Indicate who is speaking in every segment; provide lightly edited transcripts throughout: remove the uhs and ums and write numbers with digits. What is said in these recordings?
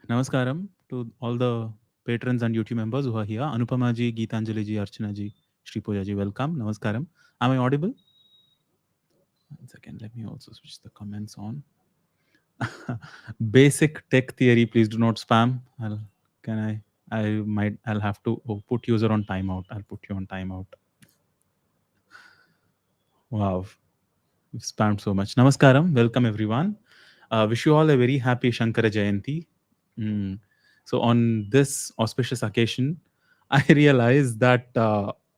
Speaker 1: Namaskaram to all the patrons and YouTube members who are here. Anupama ji, Geetanjali ji, Archana ji, Shri Puja ji, welcome. Namaskaram. Am I audible? One second, let me also switch the comments on. Basic tech theory, please do not spam. Can I'll have to put user on timeout. I'll put you on timeout. Wow, you've spammed so much. Namaskaram, welcome everyone. Wish you all a very happy Shankara Jayanti. Mm. So on this auspicious occasion, I realized that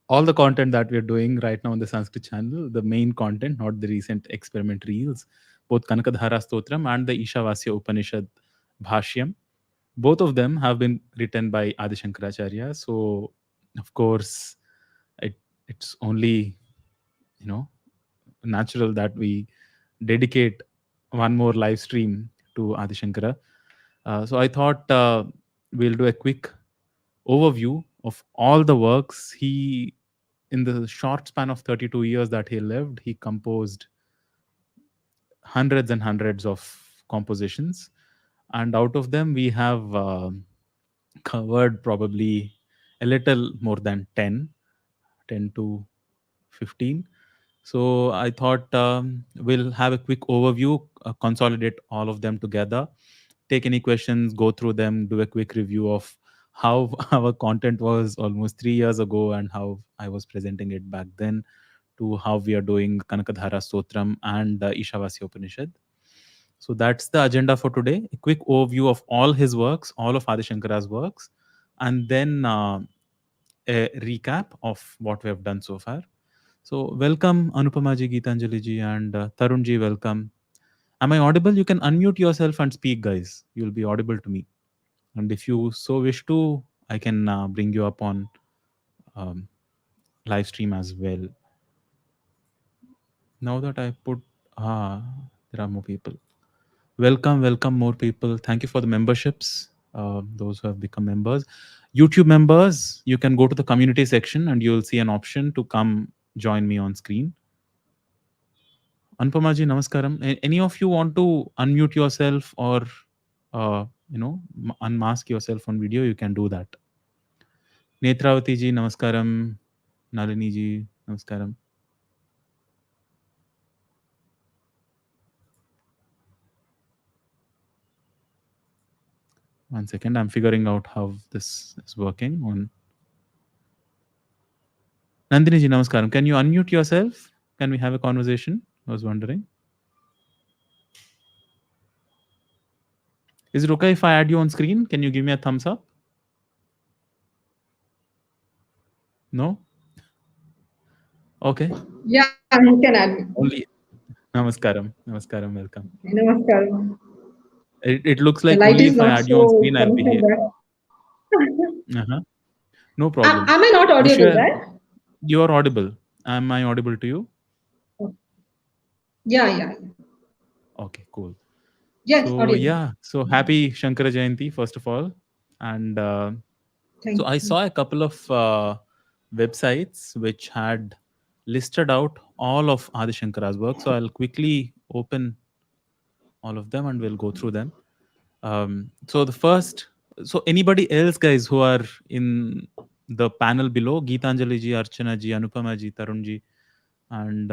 Speaker 1: all the content that we're doing right now on the Sanskrit channel, the main content, not the recent experiment reels, both Kanakadhara Stotram and the Ishavasya Upanishad Bhashyam, both of them have been written by Adi-Shankaracharya. So of course, it, it's only, you know, natural that we dedicate one more live stream to Adi Shankara. So I thought we'll do a quick overview of all the works he, in the short span of 32 years that he lived, he composed hundreds and hundreds of compositions, and out of them we have covered probably a little more than 10 to 15. So I thought we'll have a quick overview, consolidate all of them together, take any questions, go through them, do a quick review of how our content was almost 3 years ago and how I was presenting it back then, to how we are doing Kanakadhara Stotram and Ishavasya Upanishad. So that's the agenda for today. A quick overview of all his works, all of Adi Shankara's works, and then a recap of what we have done so far. So welcome Anupama ji, Geetanjali ji, and Tarun ji, welcome. Am I audible? You can unmute yourself and speak, guys. You'll be audible to me. And if you so wish to, I can bring you up on um, live stream as well. Now that I put, there are more people. Welcome, welcome, more people. Thank you for the memberships, those who have become members. YouTube members, you can go to the community section and you'll see an option to come join me on screen. Anupama ji, namaskaram. Any of you want to unmute yourself or, unmask yourself on video, you can do that. Netravati ji, namaskaram. Nalini ji, namaskaram. One second, I'm figuring out how this is working on. Nandini ji, namaskaram. Can you unmute yourself? Can we have a conversation? I was wondering. Is it okay if I add you on screen? Can you give me a thumbs up? No? Okay.
Speaker 2: Yeah, you can add me.
Speaker 1: Only. Namaskaram. Namaskaram. Welcome.
Speaker 2: Namaskaram.
Speaker 1: It looks
Speaker 2: The
Speaker 1: like
Speaker 2: light
Speaker 1: only
Speaker 2: is
Speaker 1: if I
Speaker 2: not
Speaker 1: add you on
Speaker 2: so
Speaker 1: screen, I'll be
Speaker 2: connected
Speaker 1: here.
Speaker 2: there.
Speaker 1: Uh-huh. No problem.
Speaker 2: Am I not
Speaker 1: Wish you
Speaker 2: audible, right?
Speaker 1: you are audible. Am I audible to you?
Speaker 2: Yeah, yeah.
Speaker 1: Okay, cool.
Speaker 2: Yes,
Speaker 1: So
Speaker 2: audible.
Speaker 1: yeah, so happy Shankara Jayanti first of all, and so
Speaker 2: Thank
Speaker 1: I
Speaker 2: you.
Speaker 1: saw a couple of websites which had listed out all of Adi Shankara's work. So I'll quickly open all of them and we'll go through them. So the first, so anybody else, guys, who are in the panel below, Geetanjali ji, Archana ji, Anupama ji, Tarun ji, and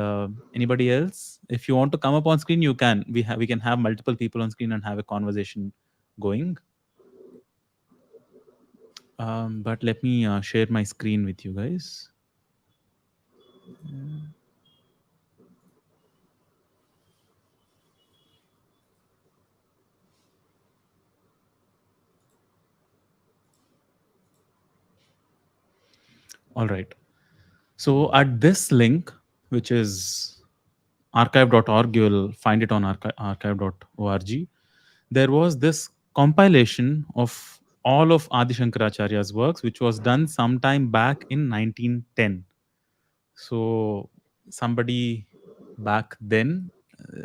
Speaker 1: anybody else, if you want to come up on screen, you can. We can have multiple people on screen and have a conversation going. But let me share my screen with you guys. All right. So at this link, which is archive.org, you will find it on archive.org. There was this compilation of all of Adi Shankaracharya's works, which was done sometime back in 1910. So somebody back then,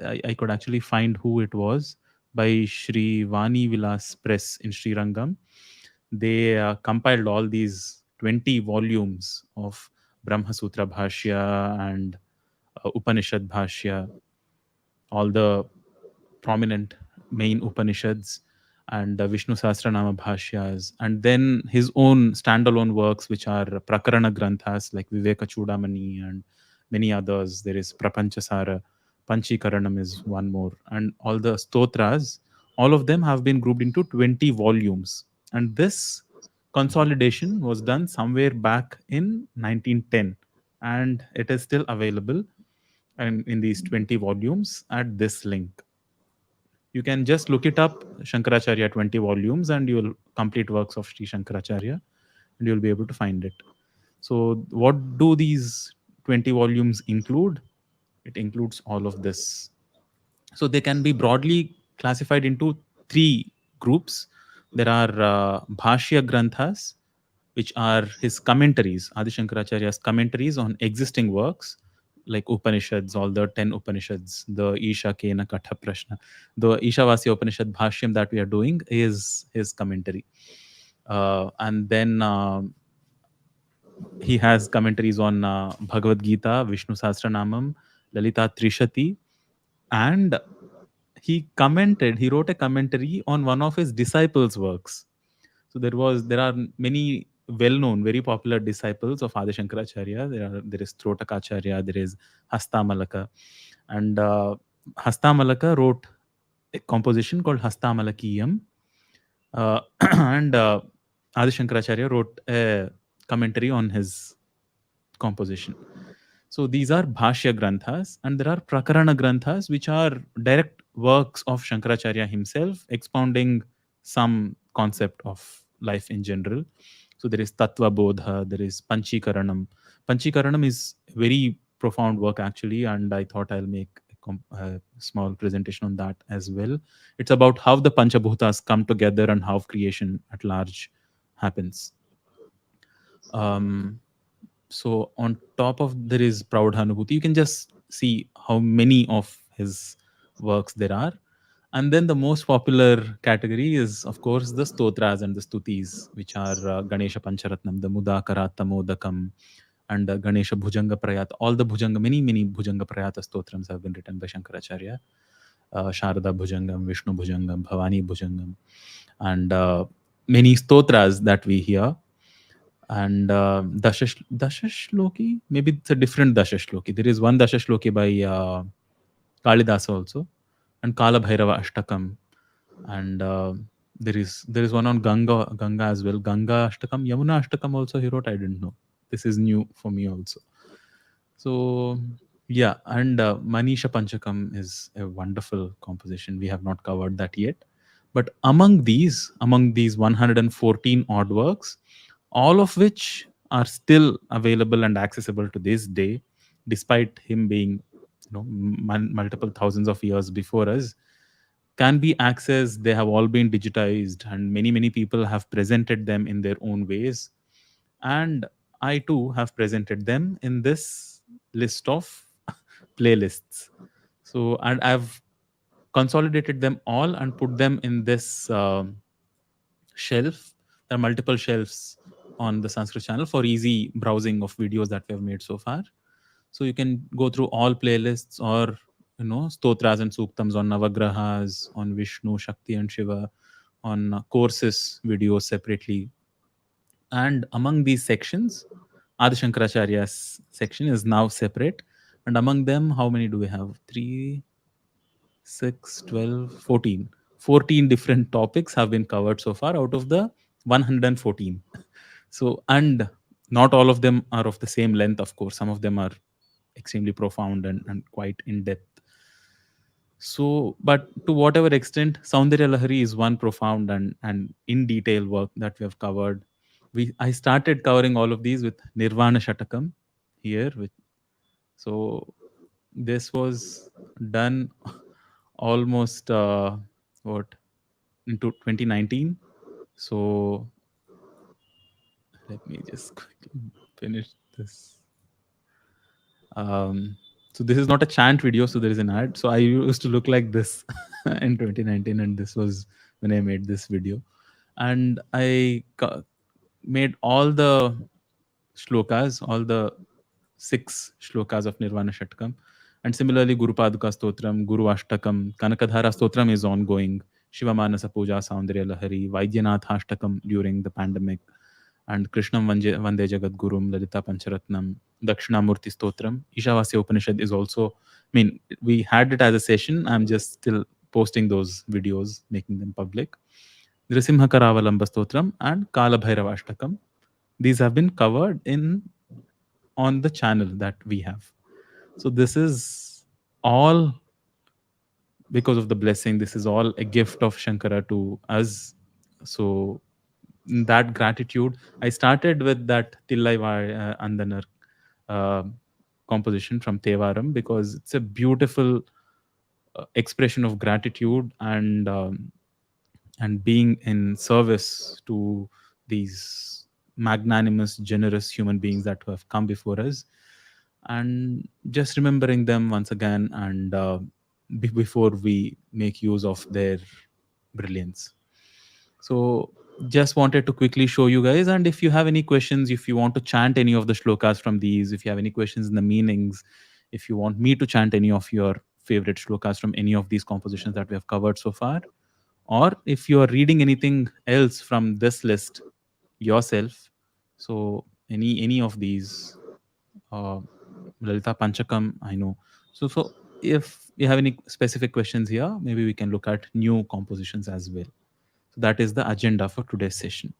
Speaker 1: I could actually find who it was, by Shri Vani Vilas Press in Sri Rangam. They compiled all these 20 volumes of Brahma Sutra Bhashya and Upanishad Bhashya, all the prominent main Upanishads. and Vishnu Sahasranama Bhashyas, and then his own standalone works, which are Prakarana Granthas like Viveka Chudamani and many others. There is Prapanchasara, Panchikaranam is one more, and all the stotras, all of them have been grouped into 20 volumes. And this consolidation was done somewhere back in 1910, and it is still available and in these 20 volumes at this link. You can just look it up, Shankaracharya 20 volumes, and you will complete works of Sri Shankaracharya, and you'll be able to find it. So, what do these 20 volumes include? It includes all of this. So, they can be broadly classified into three groups. There are Bhashya Granthas, which are his commentaries, Adi Shankaracharya's commentaries on existing works like Upanishads, all the 10 Upanishads, the Isha Kena Katha Prashna. The Ishavasya Upanishad Bhashyam that we are doing is his commentary. And then he has commentaries on Bhagavad Gita, Vishnu Sahasranamam, Lalita Trishati, and he wrote a commentary on one of his disciples' works. So there are many well-known, very popular disciples of Adi Shankaracharya. There is Totakashtakam, there is Hastamalaka, and Hastamalaka wrote a composition called Hastamalakiyam, and Adi Shankaracharya wrote a commentary on his composition. So these are Bhashya Granthas, and there are Prakarana Granthas, which are direct works of Shankaracharya himself, expounding some concept of life in general. So there is Tattva Bodha, there is Panchikaranam. Panchikaranam is very profound work actually, and I thought I'll make a small presentation on that as well. It's about how the Panchabhutas come together and how creation at large happens. So on top of there is Praudhanubhuti. You can just see how many of his works there are. And then the most popular category is, of course, the stotras and the stutis, which are Ganesha Pancharatnam, the Mudakara Tamodakam, and Ganesha Bhujanga Prayata. All the Bhujanga, many Bhujanga Prayata stotrams have been written by Shankaracharya. Sharada Bhujangam, Vishnu Bhujangam, Bhavani Bhujangam, and many stotras that we hear. And Dashashloki, maybe it's a different Dashashloki. There is one Dashashloki by Kalidasa also, and Kalabhairava Ashtakam, and there is one on Ganga as well. Ganga Ashtakam, Yamuna Ashtakam also he wrote. I didn't know. This is new for me also. So yeah, and Manisha Panchakam is a wonderful composition. We have not covered that yet, but among these 114 odd works, all of which are still available and accessible to this day, despite him being multiple thousands of years before us, can be accessed. They have all been digitized, and many people have presented them in their own ways. And I too have presented them in this list of playlists. So, and I've consolidated them all and put them in this shelf. There are multiple shelves on the Sanskrit channel for easy browsing of videos that we have made so far. So you can go through all playlists, or stotras and suktams on navagrahas, on Vishnu, Shakti and Shiva, on courses videos separately. And among these sections, Adi Shankaracharya's section is now separate. And among them, how many do we have? 3, 6, 12, 14. 14 different topics have been covered so far out of the 114. So, and not all of them are of the same length, of course. Some of them are extremely profound and quite in depth. So, but to whatever extent, Soundarya Lahari is one profound and in detail work that we have covered. I started covering all of these with Nirvana Shatakam here. So this was done almost into 2019. So let me just quickly finish this. So this is not a chant video, so there is an ad. So I used to look like this in 2019, and this was when I made this video. And I made all the shlokas, all the 6 shlokas of Nirvana Shatakam. And similarly, Guru Paduka Stotram, Guru Ashtakam, Kanakadhara Stotram is ongoing. Shiva Manasa Puja, Soundarya Lahari, Vaidyanatha Ashtakam during the pandemic, and Krishnam Vande Jagat Gurum, Lalita Pancharatnam, Dakshinamurthy Stotram. Ishavasya Upanishad is also, I mean, we had it as a session. I'm just still posting those videos, making them public. Nrusimha Karavalamba Stotram and Kalabhairava Ashtakam. These have been covered in on the channel that we have. So this is all because of the blessing. This is all a gift of Shankara to us. So in that gratitude, I started with that Tillai Andanar uh, composition from Tevaram because it's a beautiful expression of gratitude and being in service to these magnanimous, generous human beings that have come before us, and just remembering them once again, and before we make use of their brilliance. So just wanted to quickly show you guys, and if you have any questions, if you want to chant any of the shlokas from these, if you have any questions in the meanings, if you want me to chant any of your favorite shlokas from any of these compositions that we have covered so far, or if you are reading anything else from this list yourself, so any of these, uh, Lalita Panchakam, I know. So if you have any specific questions here, maybe we can look at new compositions as well. So that is the agenda for today's session.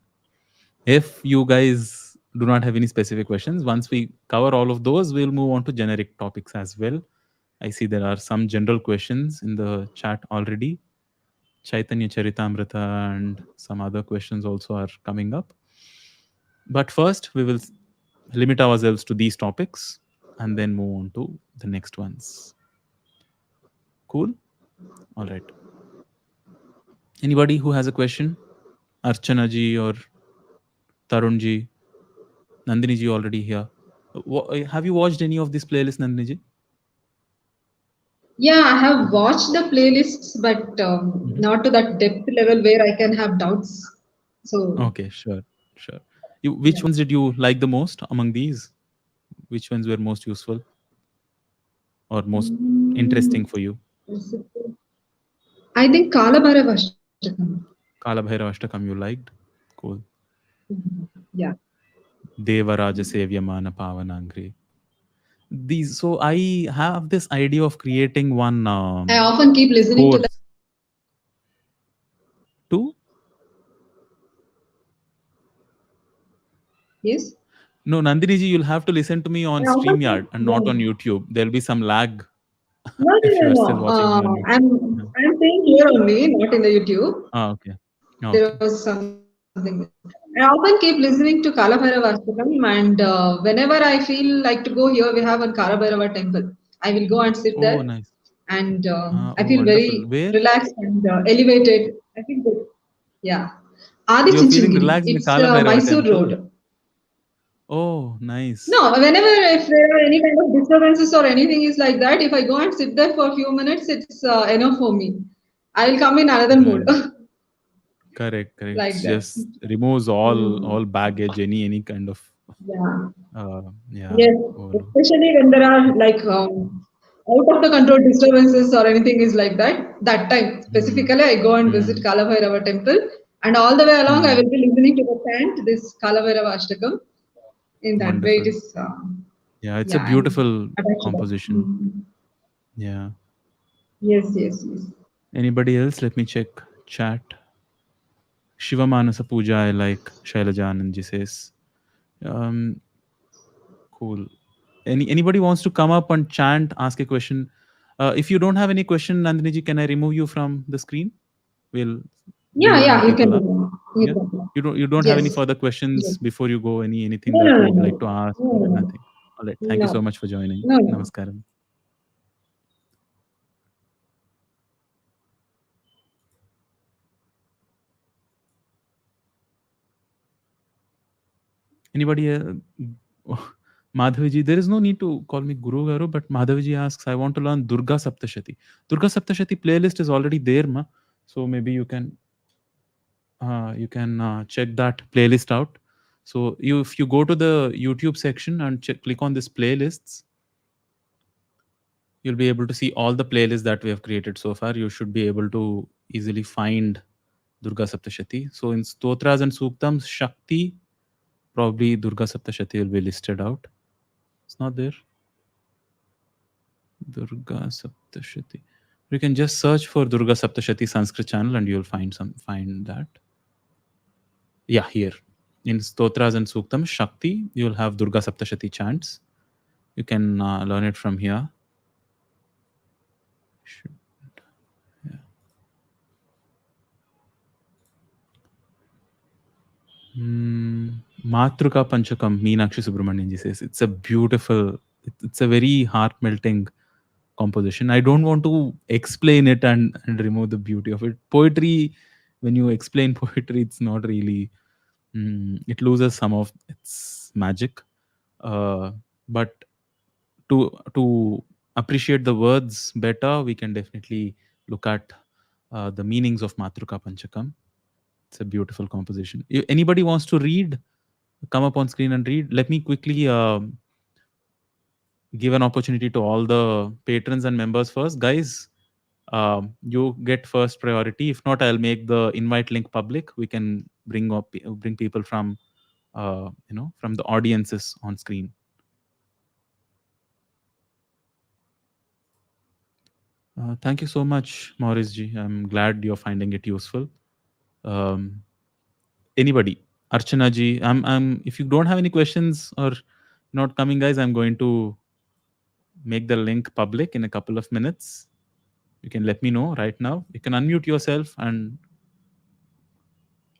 Speaker 1: If you guys do not have any specific questions, once we cover all of those, we'll move on to generic topics as well. I see there are some general questions in the chat already. Chaitanya Charitamrita and some other questions also are coming up. But first, we will limit ourselves to these topics and then move on to the next ones. Cool? All right. Anybody who has a question? Archana ji or Tarun ji? Nandini ji already here. Have you watched any of these playlists, Nandini ji?
Speaker 2: Yeah, I have watched the playlists, but
Speaker 1: Mhm.
Speaker 2: not to that depth level where I can have doubts. So,
Speaker 1: Okay, sure, sure. Which
Speaker 2: yeah.
Speaker 1: ones did you like the most among these? Which ones were most useful or most interesting
Speaker 2: Mm,
Speaker 1: for you?
Speaker 2: is it- I think Kalabhairava Ashtakam.
Speaker 1: Kalabhairava Ashtakam you liked? Cool.
Speaker 2: Yeah.
Speaker 1: Devaraja Sevyamana Pavanangri. These, so I have this idea of creating one
Speaker 2: I often keep listening to that.
Speaker 1: course too.
Speaker 2: Yes.
Speaker 1: No, Nandini ji, you'll have to listen to me on
Speaker 2: I often keep,
Speaker 1: StreamYard and not on
Speaker 2: yeah.
Speaker 1: YouTube. There'll be some lag
Speaker 2: No, no,
Speaker 1: if you
Speaker 2: no,
Speaker 1: are
Speaker 2: no.
Speaker 1: still watching me on YouTube. Yeah.
Speaker 2: I'm saying here only, not in the YouTube.
Speaker 1: Ah, okay.
Speaker 2: There
Speaker 1: Okay.
Speaker 2: was something. I often keep listening to Kalabhairava Ashtakam, and whenever I feel like to go here, we have a Kalabhairava temple. I will go and sit there,
Speaker 1: Oh, nice.
Speaker 2: and I
Speaker 1: Oh,
Speaker 2: feel
Speaker 1: wonderful.
Speaker 2: very
Speaker 1: Where
Speaker 2: relaxed and elevated. I feel good. Yeah. Adi
Speaker 1: you're feeling
Speaker 2: Chunchandgiri.
Speaker 1: relaxed in the
Speaker 2: It's
Speaker 1: Kalabhairava
Speaker 2: Mysore
Speaker 1: temple?
Speaker 2: Road.
Speaker 1: Oh, nice.
Speaker 2: No, whenever if there are any kind of disturbances or anything is like that, if I go and sit there for a few minutes, it's enough for me. I will come in another mood
Speaker 1: Right. Correct, correct. It
Speaker 2: like that.
Speaker 1: just removes all
Speaker 2: Mm,
Speaker 1: baggage, any kind of
Speaker 2: yeah.
Speaker 1: yeah,
Speaker 2: Yes,
Speaker 1: overload.
Speaker 2: especially when there are like out of the control disturbances or anything is like that. That time
Speaker 1: Hmm.
Speaker 2: specifically, I go and visit
Speaker 1: Hmm.
Speaker 2: Kalabhairava temple, and all the way along, I
Speaker 1: Hmm.
Speaker 2: will be listening to the chant, this Kalabhairava Ashtakam. In that way, it
Speaker 1: Wonderful.
Speaker 2: is.
Speaker 1: Yeah, it's a
Speaker 2: Yeah, I'm
Speaker 1: beautiful
Speaker 2: attached to that.
Speaker 1: composition. Yeah.
Speaker 2: Yes, yes, yes.
Speaker 1: Anybody else? Let me check chat. Shiva Manasa Puja, I like. Shailaja Anandji says. Um, cool. Anybody wants to come up and chant, ask a question? If you don't have any question, Nandini ji, can I remove you from the screen? We'll bring
Speaker 2: Yeah,
Speaker 1: other
Speaker 2: yeah, you can
Speaker 1: people
Speaker 2: do
Speaker 1: up.
Speaker 2: that.
Speaker 1: Yeah.
Speaker 2: You can.
Speaker 1: You don't have any
Speaker 2: Yes.
Speaker 1: further
Speaker 2: Yes.
Speaker 1: questions before you go? Anything
Speaker 2: No,
Speaker 1: that
Speaker 2: no,
Speaker 1: you
Speaker 2: no,
Speaker 1: would
Speaker 2: no.
Speaker 1: like to ask?
Speaker 2: No, no,
Speaker 1: Nothing. All right. Thank you so
Speaker 2: no.
Speaker 1: much for joining.
Speaker 2: No, no.
Speaker 1: Namaskaram. Anybody? Madhavi ji, there is no need to call me Guru Garu, but Madhavi ji asks, I want to learn Durga Saptashati. Durga Saptashati playlist is already there, ma. So maybe you can check that playlist out. So if you go to the YouTube section and click on this playlists, you'll be able to see all the playlists that we have created so far. You should be able to easily find Durga Saptashati. So in Stotras and Suktams, Shakti, probably Durga Saptashati will be listed out. It's not there. Durga Saptashati. You can just search for Durga Saptashati Sanskrit channel and you'll find that. Yeah, here. In Stotras and Suktam, Shakti, you'll have Durga Saptashati chants. You can learn it from here. Should- Matruka Panchakam, Meenakshi Subramanian ji says it's a beautiful, it's a very heart melting composition. I don't want to explain it and remove the beauty of it. Poetry, when you explain poetry, it's not really, it loses some of its magic. But to appreciate the words better, we can definitely look at the meanings of Matruka Panchakam. It's a beautiful composition. If anybody wants to read, come up on screen and read. Let me quickly give an opportunity to all the patrons and members first. Guys, you get first priority. If not, I'll make the invite link public. We can bring people from from the audiences on screen. Thank you so much, Maurice ji. I'm glad you're finding it useful. Um, Anybody, Archana ji, I'm. If you don't have any questions or not coming, guys, I'm going to make the link public in a couple of minutes. You can let me know right now. You can unmute yourself and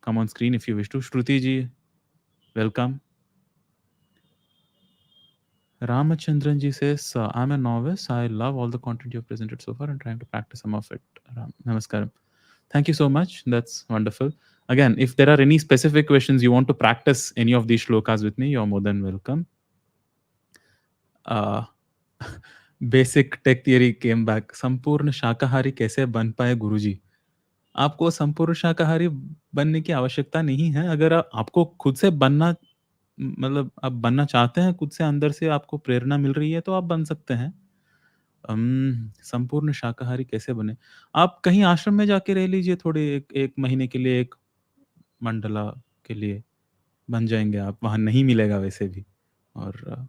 Speaker 1: come on screen if you wish to. Shruti ji, welcome. Ramachandran ji says, I'm a novice. I love all the content you've presented so far and trying to practice some of it. Namaskaram. Thank you so much. That's wonderful. Again, if there are any specific questions you want to practice any of these shlokas with me, you're more than welcome. Uh, Basic tech theory came back. संपूर्ण शाकाहारी कैसे बन पाए गुरुजी? आपको संपूर्ण शाकाहारी बनने की आवश्यकता नहीं है। अगर आपको खुद से बनना, मतलब आप बनना चाहते हैं, खुद से अंदर से आपको प्रेरणा मिल रही है, तो आप बन सकते हैं। संपूर्ण शाकाहारी कैसे बने? आप कहीं आश्रम में जाके रह लीजिए थोड़े 1 महीने के लिए, 1 मंडला के लिए बन जाएँगे आप। वहाँ नहीं मिलेगा वैसे भी, और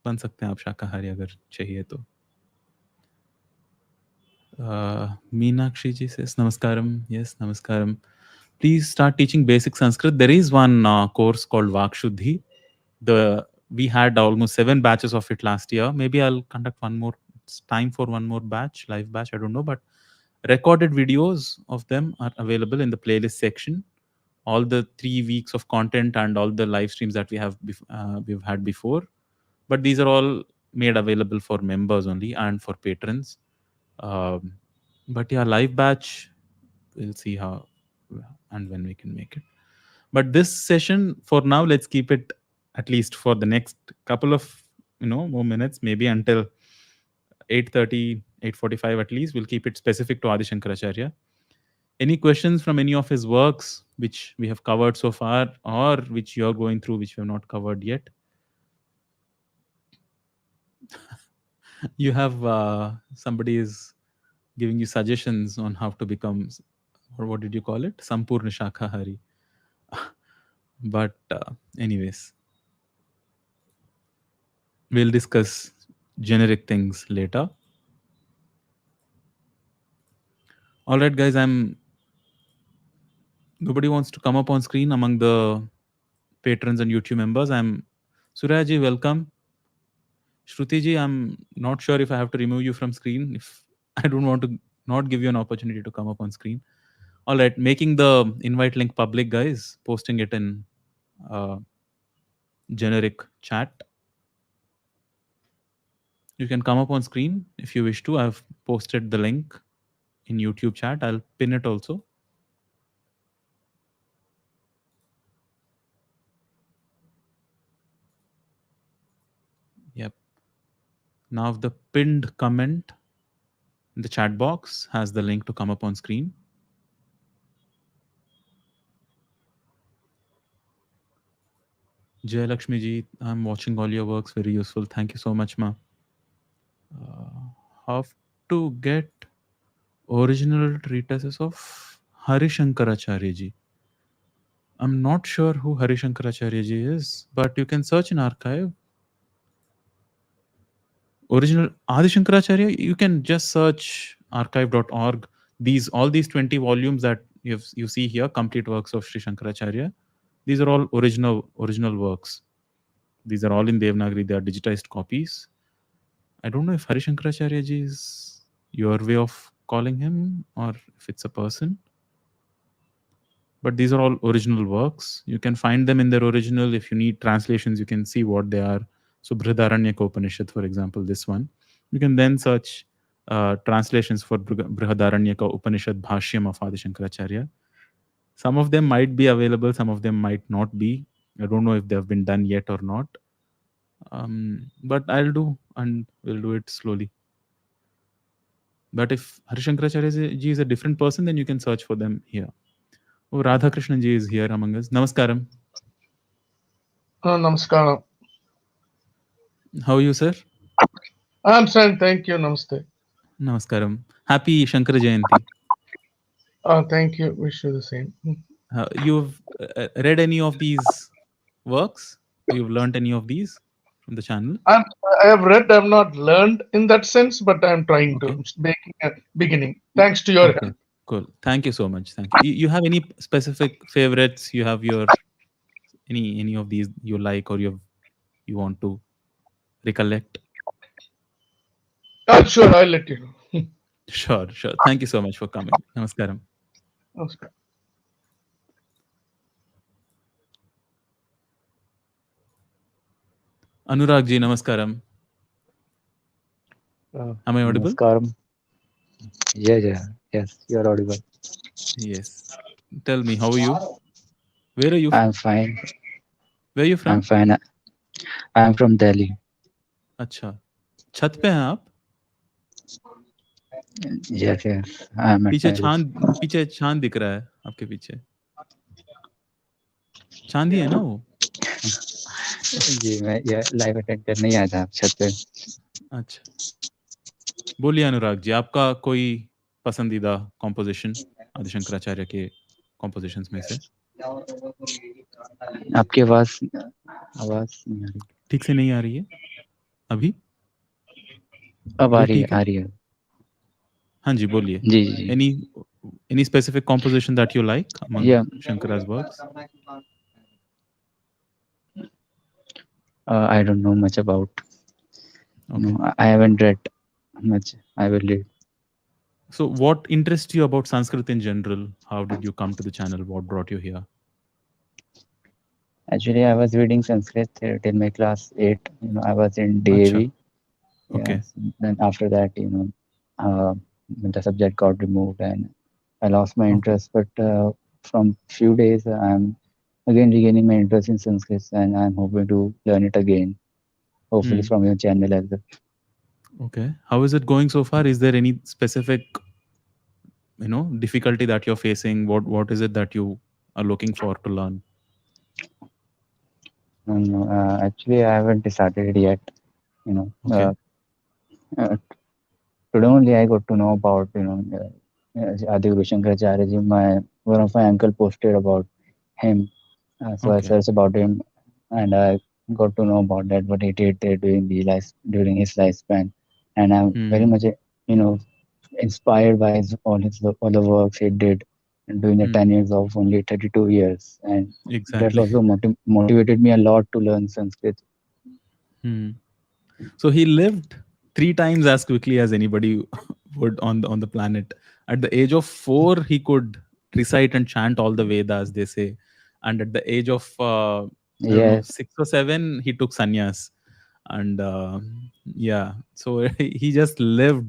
Speaker 1: बन सकते हैं आप शाकाहारी अगर चाहिए तो। Meenakshi ji says, Namaskaram. Yes, Namaskaram. Please start teaching basic Sanskrit. There is one course called Vakshuddhi. We had almost 7 batches of it last year. Maybe I'll conduct one more. It's time for one more batch, live batch. I don't know, but recorded videos of them are available in the playlist section. All the 3 weeks of content and all the live streams that we've had before. But these are all made available for members only and for patrons. But yeah, live batch, we'll see how and when we can make it. But this session, for now, let's keep it at least for the next couple of more minutes, maybe until 8:30, 8:45 at least. We'll keep it specific to Adi-Shankaracharya. Any questions from any of his works which we have covered so far, or which you're going through which we have not covered yet? You have somebody is giving you suggestions on how to become, or what did you call it, Sampurna Shakhahari. But anyways, we'll discuss generic things later. All right, guys, nobody wants to come up on screen among the patrons and YouTube members. I'm Suryaji, welcome. Shruti ji, I'm not sure if I have to remove you from screen. If I don't want to not give you an opportunity to come up on screen. All right, making the invite link public, guys, posting it in generic chat. You can come up on screen if you wish to. I've posted the link in YouTube chat. I'll pin it also. Yep. Now the pinned comment in the chat box has the link to come up on screen. Jay Lakshmi ji, I'm watching all your works. Very useful. Thank you so much, ma. How to get Original treatises of Harishankaracharya ji. I'm not sure who Harishankaracharya ji is, but you can search in archive. Original Adi-Shankaracharya, you can just search archive.org. All these 20 volumes that you see here, complete works of Sri Shankaracharya, these are all original works. These are all in Devanagari. They are digitized copies. I don't know if Harishankaracharya ji is your way of calling him or if it's a person, but these are all original works. You can find them in their original. If you need translations, you can see what they are. So Brihadaranyaka Upanishad, for example, this one. You can then search translations for Brihadaranyaka Upanishad Bhashyam of Adi Shankaracharya. Some of them might be available, some of them might not be. I don't know if they have been done yet or not. But I'll do, and we'll do it slowly. But if Harishankaracharya ji is a different person, then you can search for them here. Oh, Radha Krishnan ji is here among us. Namaskaram.
Speaker 3: Namaskaram.
Speaker 1: How are you, sir?
Speaker 3: I'm fine, thank you. Namaste.
Speaker 1: Namaskaram. Happy Shankara Jayanti.
Speaker 3: Thank you. Wish you the same.
Speaker 1: You've read any of these works? You've learned any of these from the channel?
Speaker 3: I have read, I have not learned in that sense, but I'm trying to.
Speaker 1: Okay.
Speaker 3: Making a beginning. Thanks to your help.
Speaker 1: Cool. Thank you so much. Thank you. You have any specific favorites? You have your any of these you like or you want to recollect?
Speaker 3: Sure, I'll let you know.
Speaker 1: Sure. Thank you so much for coming. Namaskaram.
Speaker 3: Namaskaram.
Speaker 1: Anurag ji, namaskaram. Am I audible?
Speaker 4: Namaskaram. Yes, you are audible.
Speaker 1: Yes. Tell me, how are you? Where are you?
Speaker 4: I'm fine.
Speaker 1: Where are you from?
Speaker 4: I'm fine. I'm from Delhi.
Speaker 1: अच्छा, छत पे हैं आप?
Speaker 4: Yes. I'm at terrace.
Speaker 1: पीछे चांद दिख रहा है आपके पीछे. चांद ही है ना वो?
Speaker 4: जी मैं ये लाइव अटेंड करने ही आया था छत पे.
Speaker 1: अच्छा. बोलिए अनुराग जी, आपका कोई पसंदीदा कॉम्पोजिशन आदिशंकराचार्य के कॉम्पोजिशंस में से?
Speaker 4: आपकी आवाज नहीं आ रही.
Speaker 1: ठीक से नहीं आ रही है अभी?
Speaker 4: अब आ रही है.
Speaker 1: हाँ जी, बोलिए.
Speaker 4: जी.
Speaker 1: Any specific composition that you like among Shankara's works?
Speaker 4: I don't know much about.
Speaker 1: Okay.
Speaker 4: No, I haven't read much. I will read.
Speaker 1: So what interests you about Sanskrit in general? How did you come to the channel? What brought you here?
Speaker 4: Actually, I was reading Sanskrit till my class 8. I was in DAV.
Speaker 1: Okay.
Speaker 4: Yes. Then after that, the subject got removed and I lost my interest. But from few days, I'm again regaining my interest in Sanskrit and I'm hoping to learn it again. Hopefully from your channel as well.
Speaker 1: Okay. How is it going so far? Is there any specific, difficulty that you're facing? What is it that you are looking for to learn?
Speaker 4: No, actually, I haven't decided yet.
Speaker 1: Okay.
Speaker 4: Today only I got to know about Adi-Shankaracharya. One of my uncle posted about him, so I searched about him, and I got to know about that what he did there during his lifespan, and I'm very much inspired by all the works he did during the 10 years of only 32 years, and that's also motivated me a lot to learn Sanskrit.
Speaker 1: So he lived 3 times as quickly as anybody would on the planet. At the age of 4, he could recite and chant all the Vedas, they say. And at the age of 6 or 7, he took sannyas. And so he just lived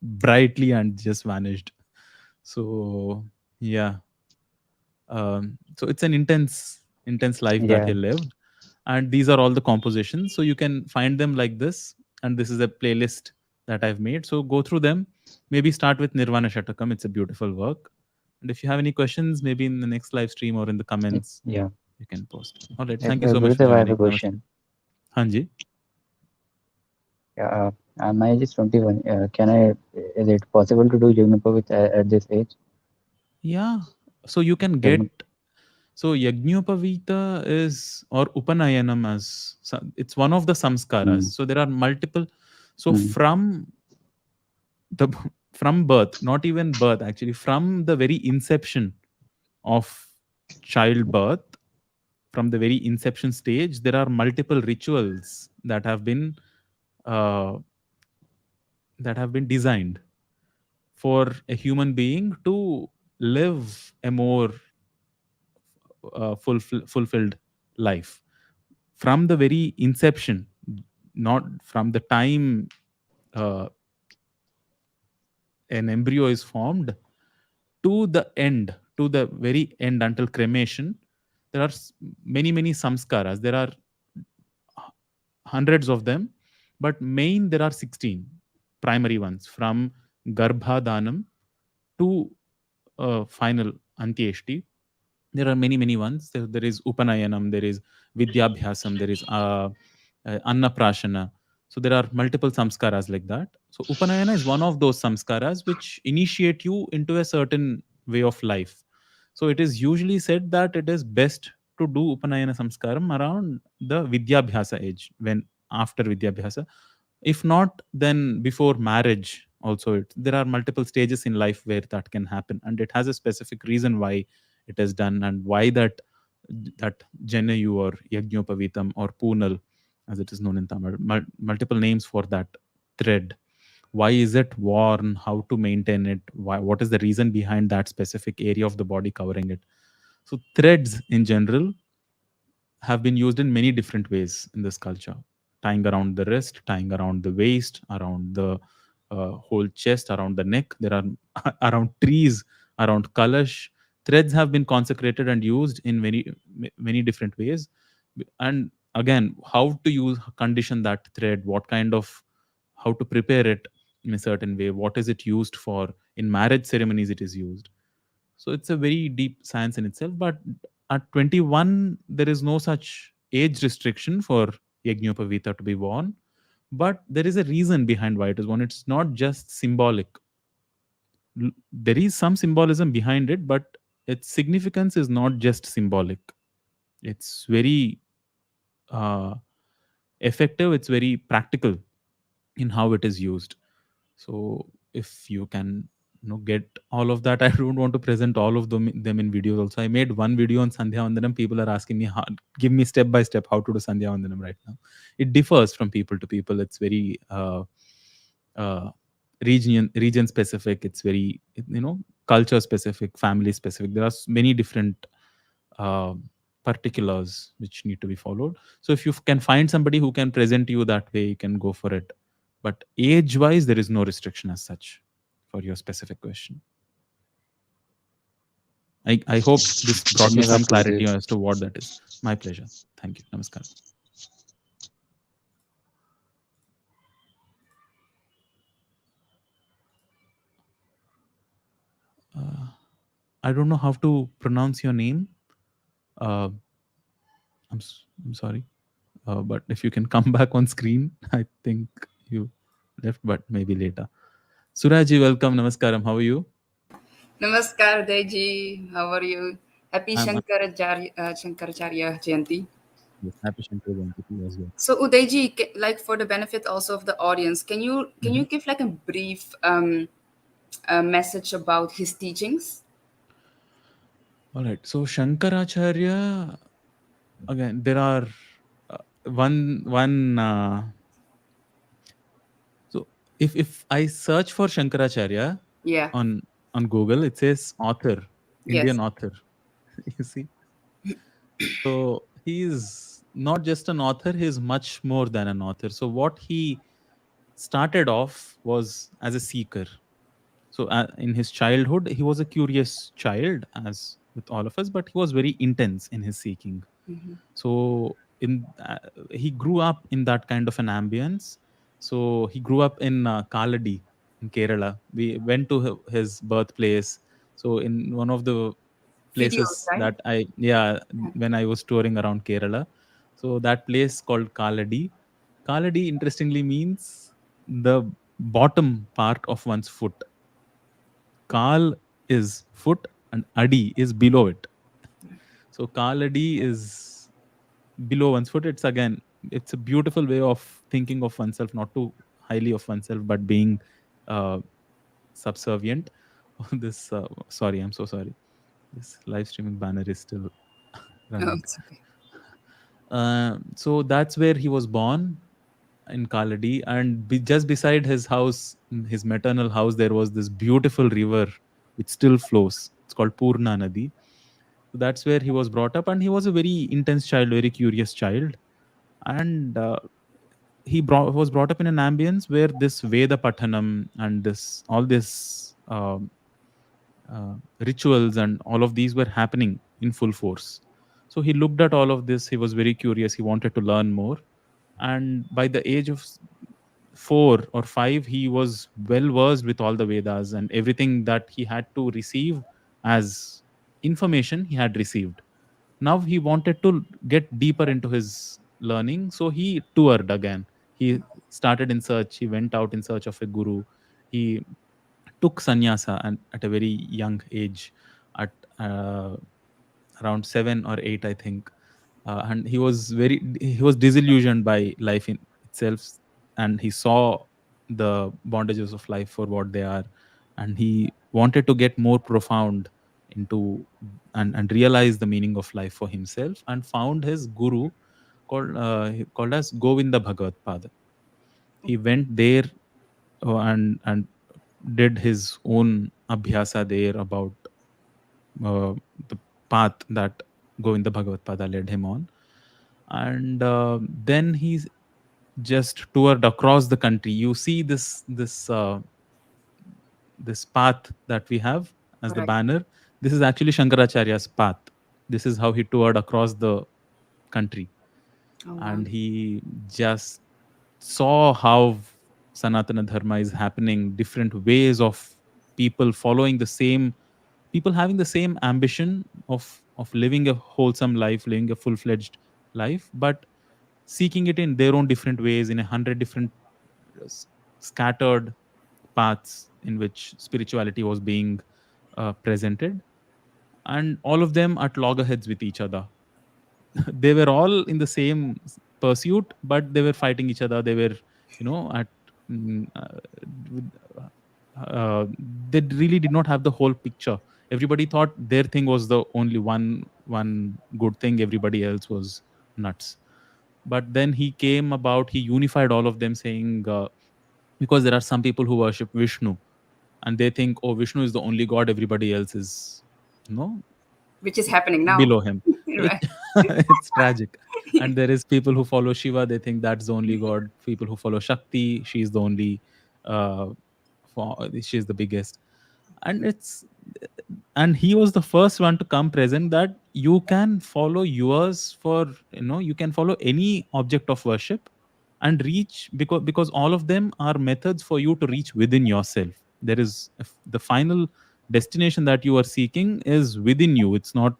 Speaker 1: brightly and just vanished. So so it's an intense life that he lived. And these are all the compositions. So you can find them like this. And this is a playlist that I've made. So go through them. Maybe start with Nirvana Shatakam. It's a beautiful work. And if you have any questions, maybe in the next live stream or in the comments, you can post. All right. Thank you so much for joining.
Speaker 4: I have a question.
Speaker 1: Hanji.
Speaker 4: My age is 21. Can I? Is it possible to do Yajnapadvita at this age?
Speaker 1: Yeah. So you can get,
Speaker 4: Yajna-
Speaker 1: so Yajnopavita is, or Upanayanam as, it's one of the samskaras.
Speaker 4: Mm,
Speaker 1: So there are multiple. So
Speaker 4: mm,
Speaker 1: the from birth, not even birth actually, from the very inception of childbirth, from the very inception stage, there are multiple rituals uh, that have been designed for a human being to live a more fulfilled life from the very inception, not from the time uh, an embryo is formed to the end, to the very end until cremation. There are many samskaras. There are hundreds of them, but main there are 16 primary ones, from garbha danam to final antyeshti. There are many ones. There is upanayanam, there is vidyabhyasam, there is annaprashana. So there are multiple samskaras like that. So upanayana is one of those samskaras which initiate you into a certain way of life. So it is usually said that it is best to do upanayana samskaram around the vidyabhyasa age, when after vidyabhyasa. If not, then before marriage also. There are multiple stages in life where that can happen, and it has a specific reason why it is done, and why that Janayu or Yajnopavitam or Poonal, as it is known in Tamil, multiple names for that thread. Why is it worn? How to maintain it? Why? What is the reason behind that specific area of the body covering it? So threads in general have been used in many different ways in this culture. Tying around the wrist, tying around the waist, around the whole chest, around the neck. There are around trees, around kalash. Threads have been consecrated and used in many different ways. And again, how to use, condition that thread, what kind of, how to prepare it in a certain way, what is it used for. In marriage ceremonies it is used. So it's a very deep science in itself. But at 21, there is no such age restriction for Yajnopavita to be worn. But there is a reason behind why it is worn. It's not just symbolic. There is some symbolism behind it, but its significance is not just symbolic. It's very uh, effective, it's very practical in how it is used. So if you can, get all of that, I don't want to present all of them in videos also. I made one video on Sandhya Vandanam. People are asking me, give me step by step how to do Sandhya Vandanam right now. It differs from people to people. It's very uh, region specific. It's very, culture specific, family specific. There are many different uh, particulars which need to be followed. So if you can find somebody who can present you that way, you can go for it. But age wise, there is no restriction as such for your specific question. I hope this brought you some
Speaker 4: Dhanyavad
Speaker 1: clarity
Speaker 4: Guruji.
Speaker 1: as to what that is. My pleasure. Thank you. Namaskar. I don't know how to pronounce your name. Uh, I'm sorry. But if you can come back on screen, I think you left, but maybe later. Suraji, welcome. Namaskaram. How are you?
Speaker 5: Namaskar, Deji. How are you? Happy Shankaracharya Jayanti.
Speaker 1: Yes, happy Shankar Jayanti to you as well.
Speaker 5: So, Udeji, like for the benefit also of the audience, can you give like a brief message about his teachings?
Speaker 1: All right. So Shankaracharya, again, there are one. So if I search for Shankaracharya
Speaker 5: Yeah.
Speaker 1: on Google, it says author,
Speaker 5: Yes.
Speaker 1: Indian author. You see, so he's not just an author; he's much more than an author. So what he started off was as a seeker. So in his childhood, he was a curious child, as with all of us, but he was very intense in his seeking. So he grew up in that kind of an ambience. So he grew up in Kaladi in Kerala. We went to his birthplace. So in one of the
Speaker 5: Videos,
Speaker 1: places
Speaker 5: right?
Speaker 1: that when I was touring around Kerala, so that place called Kaladi. Kaladi interestingly means the bottom part of one's foot. Kal is foot and Adi is below it. So Kal Adi is below one's foot. It's again, it's a beautiful way of thinking of oneself, not too highly of oneself, but being uh, subservient. This, sorry, I'm so sorry. This live streaming banner is still
Speaker 5: Oh,
Speaker 1: running.
Speaker 5: it's okay.
Speaker 1: So that's where he was born in Kaladi, and just beside his house, his maternal house, there was this beautiful river which still flows. It's called Purna Nadi. So that's where he was brought up, and he was a very intense child, very curious child, and was brought up in an ambience where this Veda Pathanam and this all this rituals and all of these were happening in full force. So he looked at all of this. He was very curious. He wanted to learn more, and by the age of 4 or 5, he was well versed with all the Vedas, and everything that he had to receive as information he had received. Now he wanted to get deeper into his learning, so he toured again. He started in search. He went out in search of a guru. He took sannyasa and at a very young age, at around 7 or 8, I think. And he was disillusioned by life in itself, and he saw the bondages of life for what they are, and he wanted to get more profound into and realize the meaning of life for himself, and found his guru called as Govinda Bhagavad Pada. He went there and did his own abhyasa there about the path that Govinda Bhagavad Pada led him on. And then he just toured across the country. You see this path that we have as the
Speaker 5: Right.
Speaker 1: banner. This is actually Shankaracharya's path. This is how he toured across the country,
Speaker 5: Oh, wow.
Speaker 1: and he just saw how Sanatana Dharma is happening, different ways of people following the same, people having the same ambition of living a wholesome life, living a full-fledged life, but seeking it in their own different ways, in 100 different scattered paths in which spirituality was being presented, and all of them at loggerheads with each other. They were all in the same pursuit, but they were fighting each other. They were, at mm, with, uh, they really did not have the whole picture. Everybody thought their thing was the only one good thing. Everybody else was nuts. But then he came about. He unified all of them, saying, because there are some people who worship Vishnu, and they think, oh, Vishnu is the only god. Everybody else is, you know,
Speaker 5: Which is happening now.
Speaker 1: below him. Which
Speaker 5: Right.
Speaker 1: it's tragic. And there is people who follow Shiva. They think that's the only god. People who follow Shakti, she's the only, uh, she's the biggest. And and he was the first one to come present that you can follow yours for, you can follow any object of worship and reach, because all of them are methods for you to reach within yourself. There is the final destination that you are seeking is within you. It's not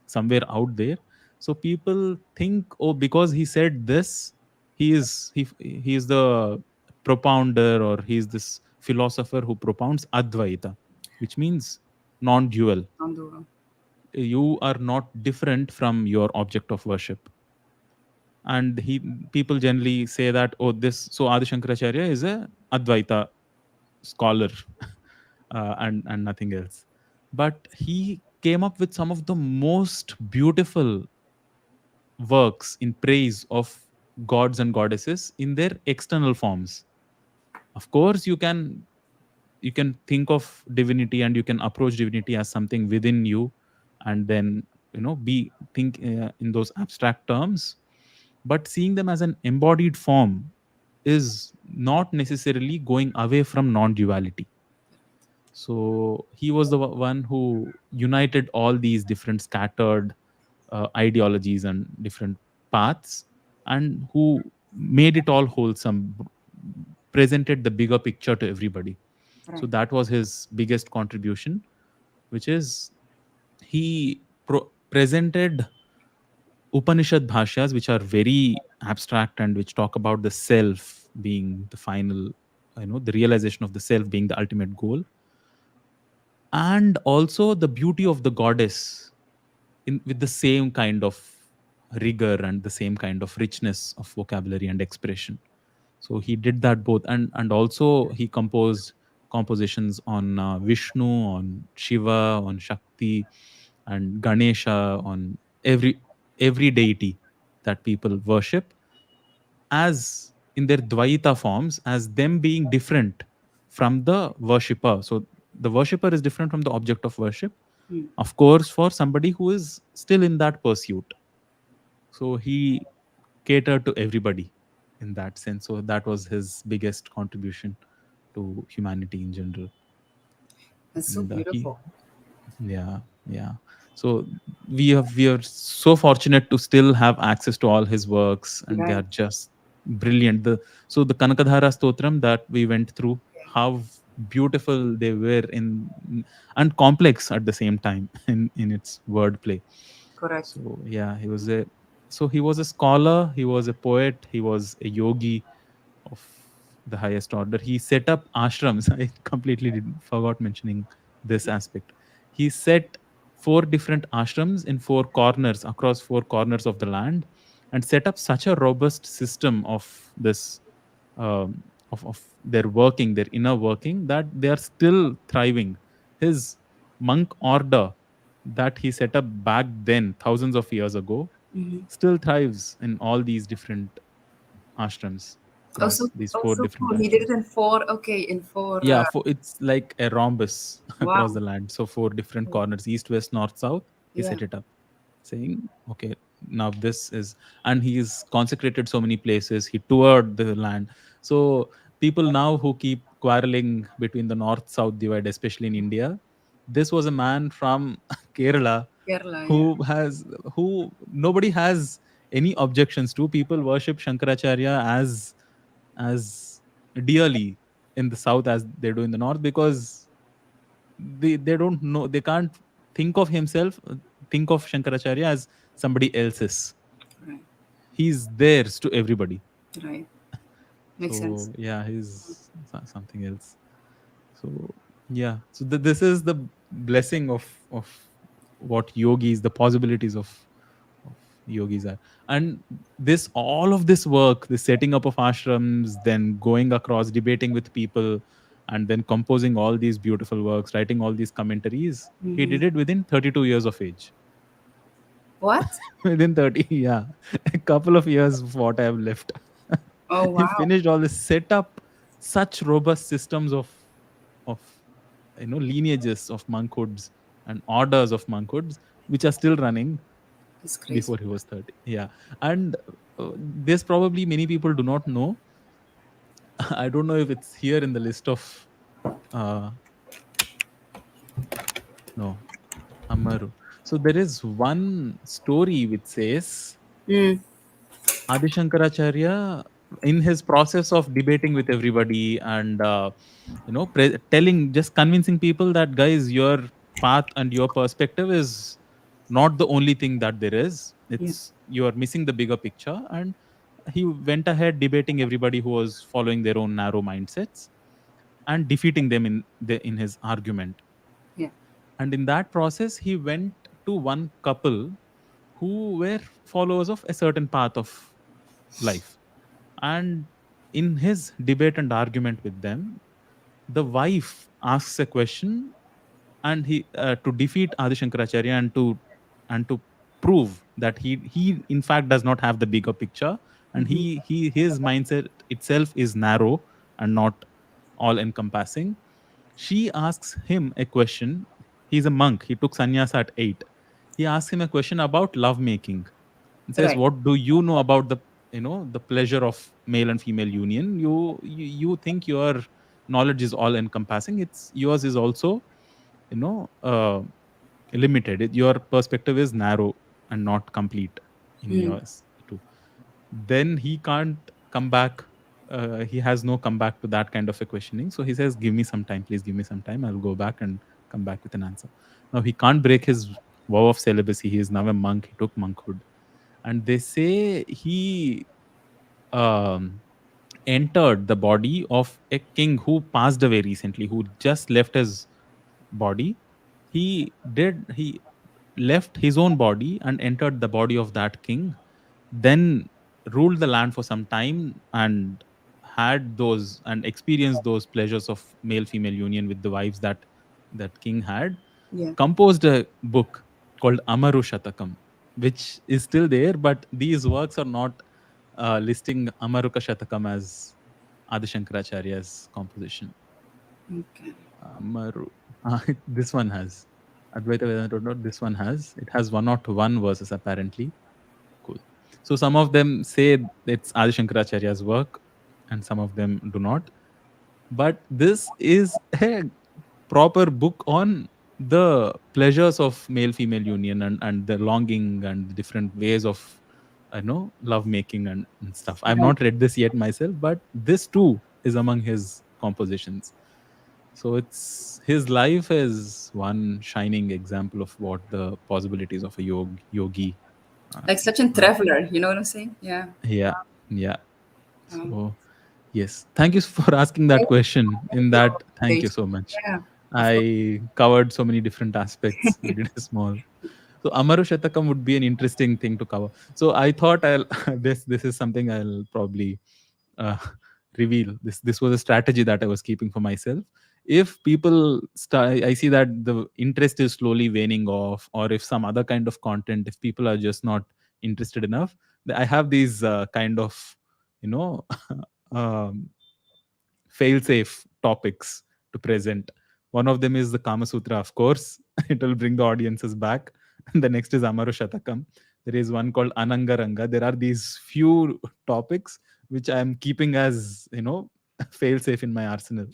Speaker 1: somewhere out there. So people think, oh, because he said this, he is the propounder, or he is this philosopher who propounds Advaita, which means non-dual.
Speaker 5: On the world.
Speaker 1: You are not different from your object of worship. And people generally say that, oh, this, so Adi-Shankaracharya is a Advaita scholar, and nothing else. But he came up with some of the most beautiful works in praise of gods and goddesses in their external forms. Of course, you can think of divinity, and you can approach divinity as something within you, and then be think in those abstract terms. But seeing them as an embodied form is not necessarily going away from non-duality. So he was the one who united all these different scattered ideologies and different paths, and who made it all wholesome, presented the bigger picture to everybody. So
Speaker 5: Right.
Speaker 1: that was his biggest contribution, which is he presented Upanishad bhashyas, which are very abstract and which talk about the self being the final the realization of the self being the ultimate goal, and also the beauty of the goddess in with the same kind of rigor and the same kind of richness of vocabulary and expression. So he did that both, and also he composed compositions on Vishnu, on Shiva, on Shakti, and Ganesha, on every deity that people worship, as in their Dvaita forms, as them being different from the worshipper. So the worshipper is different from the object of worship,
Speaker 5: Mm.
Speaker 1: of course, for somebody who is still in that pursuit. So he catered to everybody in that sense. So that was his biggest contribution to humanity in general.
Speaker 5: That's so
Speaker 1: And
Speaker 5: beautiful.
Speaker 1: yeah, yeah. So we are so fortunate to still have access to all his works, and they are
Speaker 5: Right.
Speaker 1: just brilliant. The Kanakadhara Stotram that we went through, how beautiful they were and complex at the same time in its wordplay.
Speaker 5: Correct.
Speaker 1: So yeah, he was a scholar, he was a poet, he was a yogi of the highest order. He set up ashrams. I completely forgot mentioning this aspect. He set four different ashrams in four corners, across four corners of the land, and set up such a robust system of this of their working, their inner working, that they are still thriving. His monk order that he set up back then, thousands of years ago,
Speaker 5: Hmm.
Speaker 1: still thrives in all these different ashrams.
Speaker 5: Oh, so
Speaker 1: These
Speaker 5: oh,
Speaker 1: four
Speaker 5: so
Speaker 1: different
Speaker 5: cool. He did it
Speaker 1: ashrams.
Speaker 5: in four. Okay, in four.
Speaker 1: Yeah, it's like a rhombus across
Speaker 5: Wow.
Speaker 1: the land. So four different corners, east, west, north, south. He
Speaker 5: Yeah.
Speaker 1: set it up, saying, "Okay, now this is." And he's consecrated so many places. He toured the land. So people now who keep quarreling between the north-south divide, especially in India, this was a man from Kerala
Speaker 5: Kerala. Yeah.
Speaker 1: who nobody has any objections to. People worship Shankaracharya as dearly in the south as they do in the north, because they don't know, they can't think of himself think of Shankaracharya as somebody else's.
Speaker 5: Right.
Speaker 1: He's theirs to everybody.
Speaker 5: Right. Makes sense.
Speaker 1: So yeah, he's something else. So yeah, so this is the blessing of what yogis, the possibilities of yogis are. And this all of this work, the setting up of ashrams, then going across, debating with people, and then composing all these beautiful works, writing all these commentaries, he
Speaker 5: Hmm.
Speaker 1: did it within 32 years of age.
Speaker 5: What?
Speaker 1: Within 30, yeah, a couple of years of what I have left.
Speaker 5: Oh,
Speaker 1: He
Speaker 5: wow.
Speaker 1: finished all this, set up such robust systems of lineages of monkhoods and orders of monkhoods, which are still running
Speaker 5: It's crazy.
Speaker 1: before he was 30. Yeah. And this probably many people do not know. I don't know if it's here in the list of uh no, Amaru. So there is one story which says
Speaker 5: Mm.
Speaker 1: Adi-Shankaracharya, in his process of debating with everybody and telling, just convincing people that, guys, your path and your perspective is not the only thing that there is.
Speaker 5: Yeah.
Speaker 1: It's, you are missing the bigger picture. And he went ahead debating everybody who was following their own narrow mindsets and defeating them in his argument.
Speaker 5: Yeah.
Speaker 1: And in that process, he went to one couple who were followers of a certain path of life. And in his debate and argument with them, the wife asks a question, and he to defeat Adi Shankaracharya, and to prove that he in fact does not have the bigger picture, and
Speaker 5: Hmm.
Speaker 1: his mindset itself is narrow and not all encompassing. She asks him a question. He's a monk. He took sannyasa at 8. He asks him a question about love making, and says,
Speaker 5: Right.
Speaker 1: "What do you know about the pleasure of male and female union? You think your knowledge is all encompassing. It's yours is also you know uh, limited. Your perspective is narrow and not complete in
Speaker 5: Mm.
Speaker 1: yours too." Then he can't come back. He has no comeback to that kind of a questioning. So he says, "Give me some time, please. Give me some time. I'll go back and come back with an answer." Now he can't break his vow of celibacy. He is now a monk. He took monkhood, and they say he um, entered the body of a king who passed away recently, who just left his body. He left his own body and entered the body of that king, then ruled the land for some time and had those and experienced those pleasures of male female union with the wives that king had,
Speaker 5: Yeah.
Speaker 1: composed a book called Amaru Shatakam, which is still there, but these works are not listing Amaruka Shatakam as Adi-Shankaracharya's composition.
Speaker 5: Okay.
Speaker 1: Amaru. This one has. Advaita Vedanta, not this one has. It has 101 verses apparently. Cool. So some of them say it's Adi Shankaracharya's work, and some of them do not. But this is a proper book on the pleasures of male female union and the longing and the different ways of love making and stuff. I've
Speaker 5: Right.
Speaker 1: not read this yet myself, but this too is among his compositions. So it's his life is one shining example of what the possibilities of a yogi.
Speaker 5: Like such a traveler, you know what I'm saying? Yeah.
Speaker 1: Yeah, yeah.
Speaker 5: Um,
Speaker 1: So yes, thank you for asking that question. In that, thank you so much.
Speaker 5: yeah. Of course.
Speaker 1: I covered so many different aspects. We did a small. So Amaru Shatakam would be an interesting thing to cover. So I thought I'll this is something I'll probably uh, reveal. This was a strategy that I was keeping for myself. If people start, I see that the interest is slowly waning off, or if some other kind of content, if people are just not interested enough, I have these kind of you know um, fail-safe topics to present. One of them is the Kama Sutra, of course. It will bring the audiences back. And the next is Amaru Shatakam. There is one called Anangaranga. There are these few topics which I am keeping as fail-safe in my arsenal.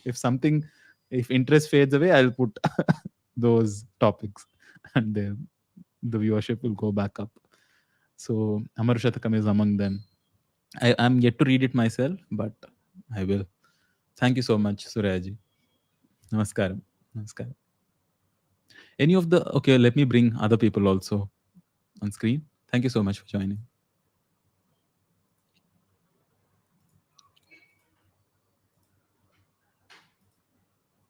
Speaker 1: If interest fades away, I'll put those topics, and the viewership will go back up. So Amaru Shatakam is among them. I'm yet to read it myself, but I will. Thank you so much, Suryaji. Namaskaram. Namaskaram. Any of the okay, let me bring other people also on screen. Thank you so much for joining.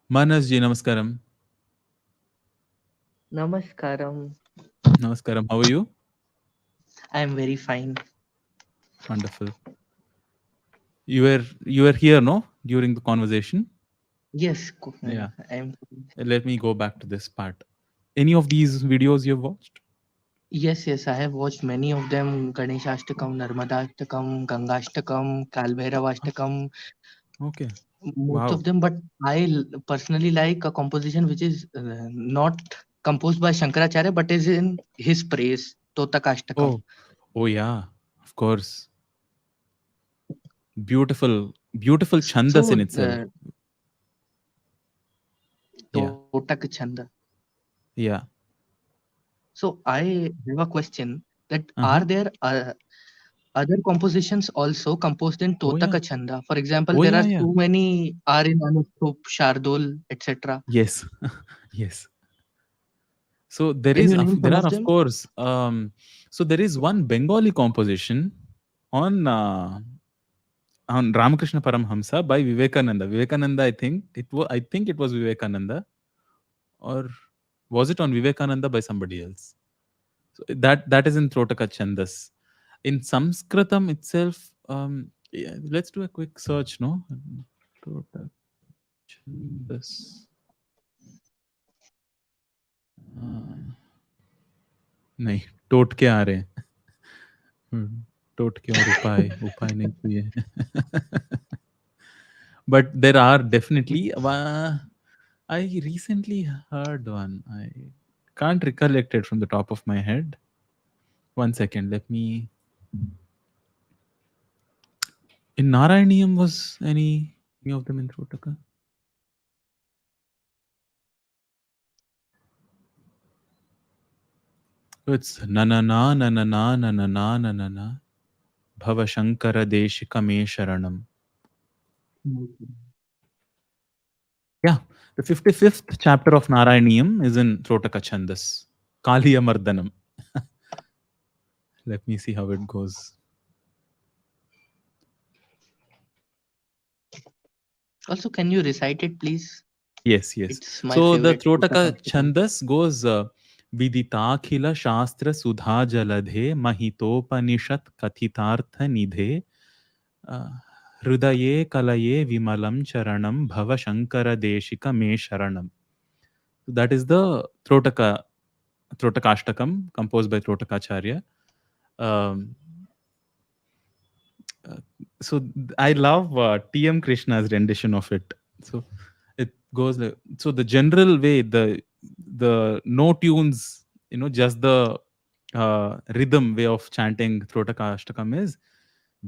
Speaker 1: Manas ji, namaskaram.
Speaker 6: Namaskaram.
Speaker 1: Namaskaram. How are you?
Speaker 6: I'm very fine.
Speaker 1: Wonderful. You were here, no? During the conversation?
Speaker 6: Yes,
Speaker 1: Yeah.
Speaker 6: I'm.
Speaker 1: Let me go back to this part. Any of these videos you've watched?
Speaker 6: Yes, I have watched many of them. Ganeshashtakam, Narmada Ashtakam, Gangashtakam, Kalbhairava Ashtakam.
Speaker 1: Okay.
Speaker 6: Most
Speaker 1: Wow.
Speaker 6: of them, but personally like a composition which is not composed by Shankaracharya, but is in his praise. Totakashtakam.
Speaker 1: Oh yeah. Of course. Beautiful chandas in
Speaker 6: So,
Speaker 1: itself. Yeah.
Speaker 6: Totak Chanda.
Speaker 1: Yeah.
Speaker 6: So I have a question that
Speaker 1: Uh-huh.
Speaker 6: are there other compositions also composed in
Speaker 1: Oh yeah.
Speaker 6: Totaka Chanda? For example,
Speaker 1: Oh
Speaker 6: there
Speaker 1: yeah,
Speaker 6: are
Speaker 1: yeah.
Speaker 6: too many are in Anustup, Shardul, etc.
Speaker 1: Yes. Yes. So there
Speaker 6: Can
Speaker 1: is
Speaker 6: you name
Speaker 1: there
Speaker 6: some
Speaker 1: are
Speaker 6: of
Speaker 1: of
Speaker 6: them?
Speaker 1: course so there is one Bengali composition on Ramakrishna Paramhamsa by Vivekananda. I think it was Vivekananda, or was it on Vivekananda by somebody else? So that is in Trotaka Chandas. In Sanskritam itself, yeah, let's do a quick search, no? Trotaka Chandas. नहीं टोट के आ रहे हैं टोट के और उपाय नहीं किए but there are definitely I recently heard one. I can't recollect it from the top of my head. One second, let me. In Narayaniam, was any of them in Trotaka? It's na na na na na na na na na na na na Bhava Shankara Deshikame Sharanam. Yeah, the 55th chapter of Narayaniam is in Trotaka Chandas. Kaliya Mardanam. Let me see how it goes.
Speaker 6: Also, can you recite it, please?
Speaker 1: Yes.
Speaker 6: It's my
Speaker 1: So the
Speaker 6: favorite
Speaker 1: Trotaka
Speaker 6: Totakashtakam.
Speaker 1: Chandas goes Viditakhila Shastra Sudha Jaladhe Mahitopanishat Kathitartha Nidhe Hridaye Kalaye Vimalam Charanam Bhava Shankara Deshika Me Sharanam. That is the Totakashtakam composed by Totakacharya. Um, I love T.M. Krishna's rendition of it. So it goes like, so the general way, the no tunes, just the rhythm way of chanting Throtakashtakam is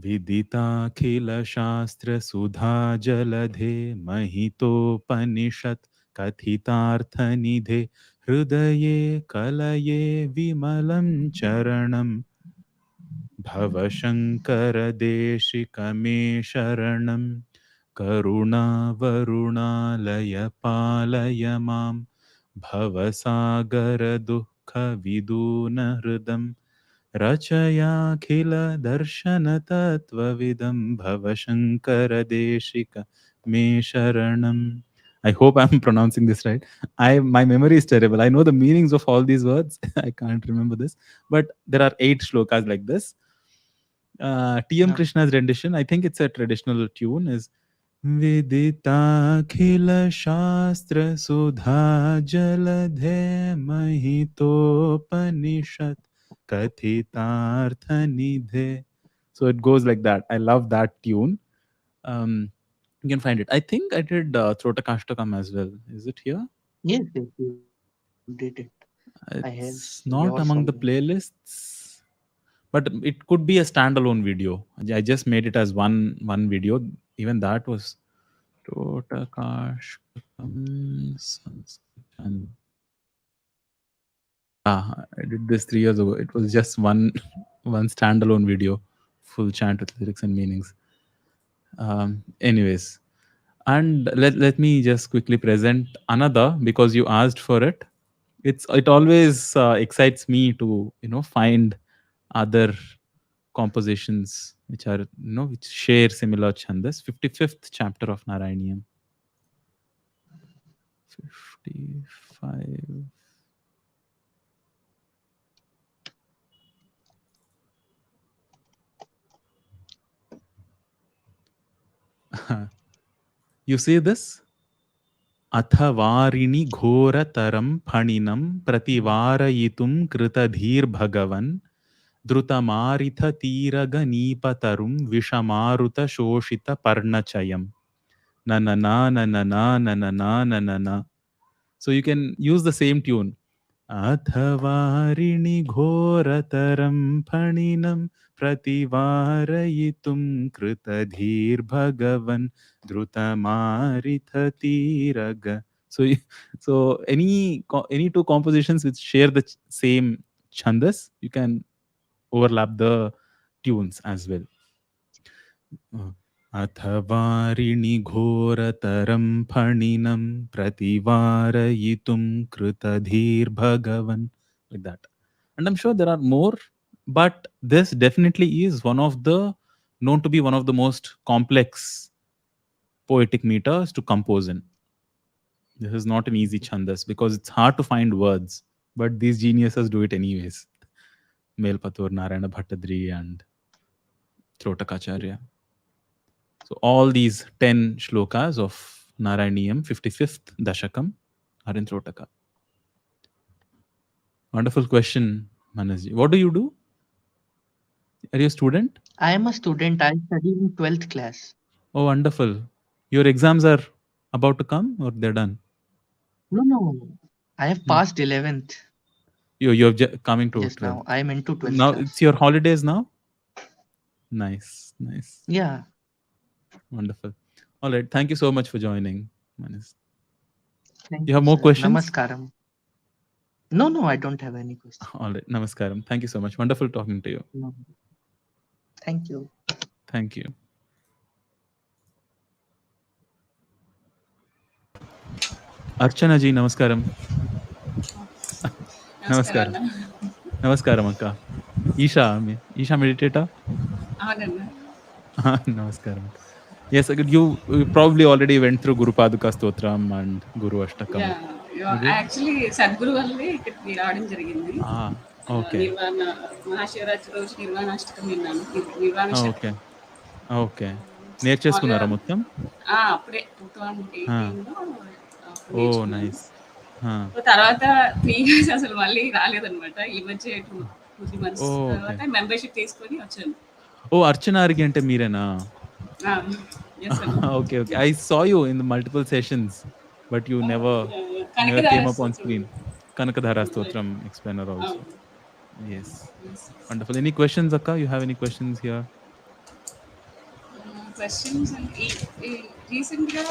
Speaker 1: Vidita Khila Shastra Sudha Jaladhe Mahito Panishat Kathitartha Nidhe Hridaye Kalaye Vimalam Charanam भवशङ्करदेशिकमे शरणं करुणावरुणालय पालय मां भवसागरदुःखविदूनहृदं रचयाखिलदर्शनतत्त्वविदं भवशङ्करदेशिकमे शरणं. I hope I'm pronouncing this right. My memory is terrible. I know the meanings of all these words. I can't remember this. But there are 8 shlokas like this. T.M.
Speaker 6: Yeah.
Speaker 1: Krishna's rendition, I think it's a traditional tune, is Vidita Khila Shastra Sudha Jaladhe Mahitopanishat Kathitartha Nidhe. So it goes like that. I love that tune. You can find it. I think I did Throtakashtakam as well. Is it here?
Speaker 6: Yes, you did it. I have
Speaker 1: It's
Speaker 6: yours
Speaker 1: not
Speaker 6: only.
Speaker 1: among the playlists, but it could be a standalone video. I just made it as one video. Even that was Totakashtakam Sanskrit. I did this 3 years ago. It was just one standalone video, full chant with lyrics and meanings. Anyways, and let me just quickly present another because you asked for it. It always excites me to find other compositions which are which share similar chandas. 55th chapter of Narayaniyam. 55. You see this? अथवारिणि घोरतरं फणिनं प्रतिवारयितुं कृतधीर्भगवन् द्रुतमारिथतीरगनीपतरुं विषमारुतशोषितपर्णचयम् ननना. So you can use the same tune. अथवारिणि घोरतरं फणिनं प्रतिवारयितुं कृतधीर्भगवन् द्रुतमारिथतीरग. So any two compositions which share the same chandas, you can overlap the tunes as well. अथवारिणि घोरतरं फणिनं प्रतिवारयितुं कृतधीर्भगवन्. Like that. And I'm sure there are more, but this definitely is known to be one of the most complex poetic meters to compose in. This is not an easy chandas because it's hard to find words, but these geniuses do it anyways. Melpatur, Narayana Bhattadri and Trotakacharya. So all these 10 shlokas of Narayaniyam, 55th Dashakam, are in Trotaka. Wonderful question, Manasji. What do you do? Are you a student?
Speaker 6: I am a student. I study in 12th class.
Speaker 1: Oh, wonderful. Your exams are about to come or they're done?
Speaker 6: No. I have passed 11th
Speaker 1: You're coming to
Speaker 6: just
Speaker 1: 12th.
Speaker 6: now. I am into 12th
Speaker 1: Now
Speaker 6: class.
Speaker 1: it's your holidays now? Nice.
Speaker 6: Yeah.
Speaker 1: Wonderful. All right. Thank you so much for joining, Manas.
Speaker 6: Thank
Speaker 1: You have
Speaker 6: you,
Speaker 1: more
Speaker 6: sir.
Speaker 1: questions?
Speaker 6: Namaskaram. No, I don't have any questions.
Speaker 1: All right. Namaskaram. Thank you so much. Wonderful talking to you.
Speaker 6: No. Thank you.
Speaker 1: Thank you. Archana ji, namaskaram. Namaskaram. Namaskaram, Akka. Isha meditator?
Speaker 5: అవునన్నా.
Speaker 1: Namaskaram. Yes, you probably already went through Guru Paduka Stotram and Guru Ashtakam.
Speaker 5: Actually Sadhguru వల్లే ఇక్కడికి రావడం జరిగింది.
Speaker 1: Ah, okay.
Speaker 5: నిర్వాణ మహాశివరాత్రి రోజు నిర్వాణ అష్టకం విన్నాను. నిర్వాణ
Speaker 1: Okay.
Speaker 5: శతకం
Speaker 1: okay. నేర్చేసుకున్నారా మొత్తం?
Speaker 5: అప్పుడే 2018లో అప్పుడు
Speaker 1: ఓహ్!
Speaker 5: నేర్చుకున్నాను.
Speaker 1: నైస్. ఆ!
Speaker 5: తర్వాత 3 ఇయర్స్ అసలు మళ్ళీ రాలేదనమాట. ఈ మధ్య 2-3 మంత్స్
Speaker 1: ఓకే.
Speaker 5: తర్వాత మెంబర్‌షిప్ తీసుకొని వచ్చాను.
Speaker 1: ఓహ్! అర్చన అరిగి అంటే మీరేనా?
Speaker 5: యెస్ అండి.
Speaker 1: Okay, okay. I saw you in the multiple sessions, but you never
Speaker 5: Kanakadhara
Speaker 1: came up on
Speaker 5: స్తోత్రం.
Speaker 1: screen. Kanakadhara
Speaker 5: Right.
Speaker 1: Stotram explainer also.
Speaker 5: అవును.
Speaker 1: Yes.
Speaker 5: Yes.
Speaker 1: Wonderful. Any questions, Akka? You have any questions here?
Speaker 5: Questions రీసెంట్గా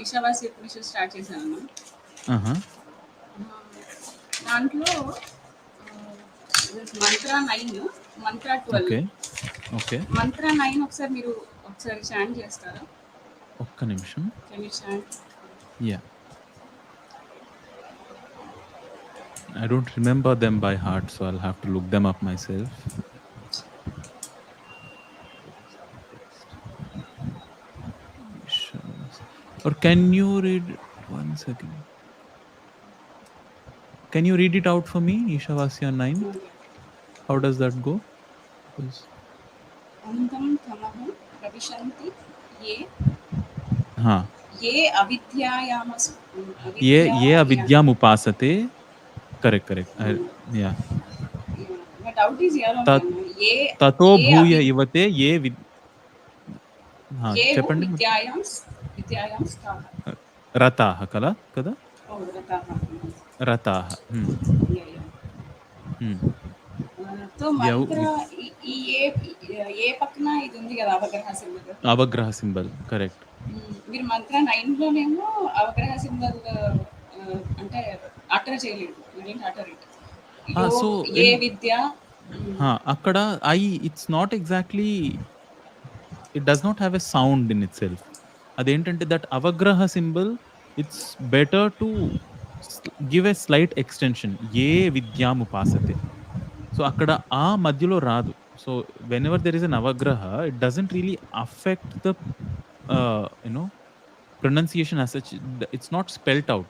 Speaker 5: ఈశావాస్య ఉపనిషత్ start చేశాను.
Speaker 1: Uh-huh.
Speaker 5: దాంట్లో మంత్ర 9, మంత్ర 12.
Speaker 1: Okay. Okay.
Speaker 5: మంత్ర 9 ఒకసారి chant చేస్తారా?
Speaker 1: ఒక్క నిమిషం.
Speaker 5: Can you chant?
Speaker 1: Yeah. I don't remember them by heart, so I'll have to look them up myself. Or can you read it? One second. Can you read it out for me? Ishavasya 9. How does that go? Because
Speaker 5: అంతం తమః ప్రవిశంతి ఏ
Speaker 1: हाँ,
Speaker 5: ఏ అవిద్యాయామస్
Speaker 1: ये अविद्याम उपासते. Correct. Yeah.
Speaker 5: But doubt is here
Speaker 1: త-
Speaker 5: ఏ
Speaker 1: ततो
Speaker 5: ఏ
Speaker 1: भूय
Speaker 5: అవి-
Speaker 1: इवते ये हाँ
Speaker 5: ఏ
Speaker 1: చెప్పండి.
Speaker 5: విద్యాయాం స్థాః.
Speaker 1: రతాః కదా
Speaker 5: ఓ రతాః.
Speaker 1: రతాః.
Speaker 5: Yeah, yeah. సో మంత్ర ఈ ఏ పక్కన ఇది ఉంది కదా avagraha symbol.
Speaker 1: Avagraha symbol correct.
Speaker 5: మీరు మంత్ర 9లోనేమో అవగ్రహ సింబల్ అంటే అటర్ చేయలేదు.
Speaker 1: సో
Speaker 5: ఏ విద్య
Speaker 1: అక్కడ it's not exactly, it does not have a sound in itself. అదేంటంటే that avagraha symbol it's better to give a slight extension, ఏ విద్యాముపాసతే. సో అక్కడ ఆ మధ్యలో రాదు. So whenever there is an అవగ్రహ, it doesn't really affect the pronunciation as such. It's not spelt out,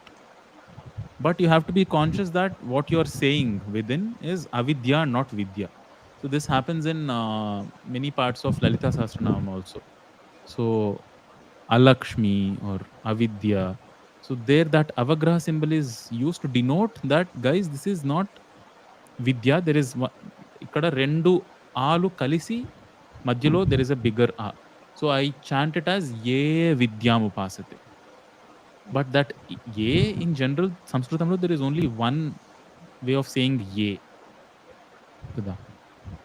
Speaker 1: but you have to be conscious that what you are saying within is avidya, not vidya. So this happens in many parts of Lalita Sahasranam also. So alakshmi or avidya, so there that avagraha symbol is used to denote that, guys, this is not vidya. There is ikkada rendu alu kalisi madhyalo there is a bigger a. So I chant it as ye vidyam upasate. But that ye in general Sanskritamlo there is only one way of saying ye.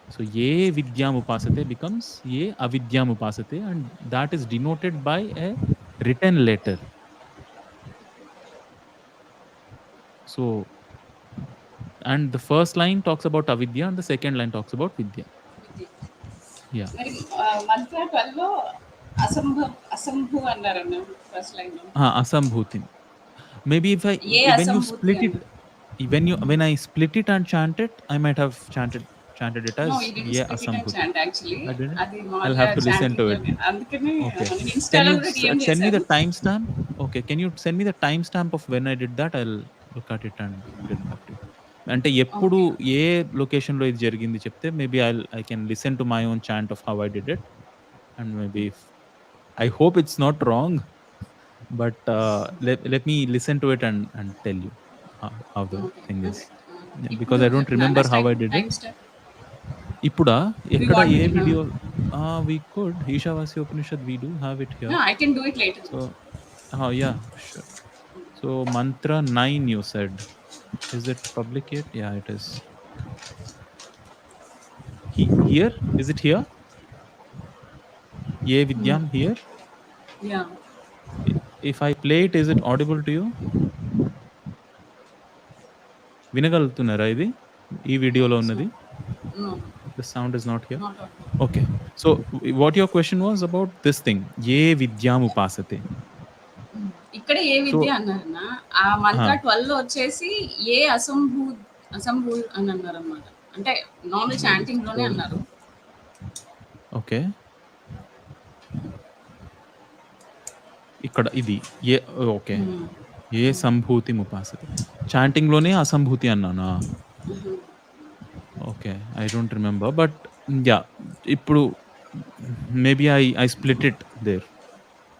Speaker 1: So ye vidyam upasate becomes ye avidyam upasate, and that is denoted by a written letter. So and the first line talks about avidya and the second line talks about vidya. Yeah.
Speaker 5: మరి మంత్ర 12లో అసంభు అన్నారన్న first line లో.
Speaker 1: Asambhuti. Maybe if
Speaker 5: Ye
Speaker 1: when you
Speaker 5: asambhuti
Speaker 1: split it, when I split it and chant it, I might have chanted it as
Speaker 5: No, you didn't
Speaker 1: ye
Speaker 5: split it and
Speaker 1: asambhuti.
Speaker 5: chant actually.
Speaker 1: I didn't?
Speaker 5: అది
Speaker 1: I'll have to listen to it.
Speaker 5: అందుకనే
Speaker 1: Okay.
Speaker 5: మనం
Speaker 1: Can
Speaker 5: install
Speaker 1: you
Speaker 5: కూడా ఏం
Speaker 1: send me the
Speaker 5: చేశారు.
Speaker 1: timestamp? Okay. Can you send me the timestamp of when I did that? I'll look at it and get back to you. అంటే ఎప్పుడు ఏ location లో ఇది జరిగింది చెప్తే maybe I can listen to my own chant of how I did it, and maybe I hope it's not wrong, but let me listen to it and tell you how the thing is. Yeah, because I don't remember how I did it. Ipuda ekkada
Speaker 5: want
Speaker 1: ye
Speaker 5: it now?
Speaker 1: video we could Ishavasya Upanishad, we do have it here.
Speaker 5: No, I can do it later.
Speaker 1: So yeah, sure. So mantra 9 you said, is it public yet? Yeah, it is. Here is it here? Ye vidyam here.
Speaker 5: Yeah.
Speaker 1: If I play it, is it audible to you? వినగలుగుతున్నారా ఇది ఈ వీడియోలో ఉన్నది?
Speaker 5: No,
Speaker 1: The sound is not here.
Speaker 5: not audible.
Speaker 1: Okay. So what your question was about this thing, ye vidyam upasate.
Speaker 5: ఇక్కడ ఏ విద్య అన్నారన్న, ఆ మంత్ర 12 లో వచ్చేసి ఏ అసంభూ అని అన్నారు అన్నమాట. అంటే నార్మల్ చాంటింగ్ లోనే అన్నారు.
Speaker 1: Okay. అక్కడ ఇది ఏ ఓకే ఏ సంభూతి ముపాసతే చాంటింగ్ లోనే అసంభూతి అన్నానా okay I don't remember but yeah ఇప్పుడు maybe I split it there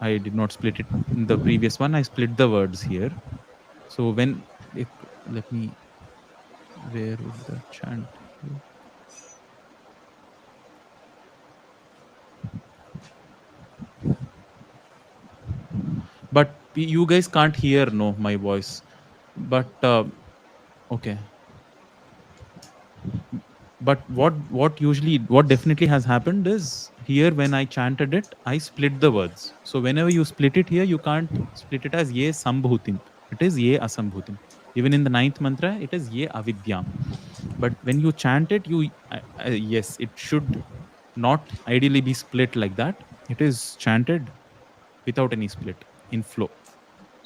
Speaker 1: I did not split it in the previous one. I split the words here. So when let me where would the chant be? But you guys can't hear my voice. But okay. But what definitely has happened is here when I chanted it, I split the words. So whenever you split it here, you can't split it as ye sambhutim. It is ye asambhutim. Even in the 9th mantra, it is ye avidyam. But when you chant it, yes, it should not ideally be split like that. It is chanted without any split in flow.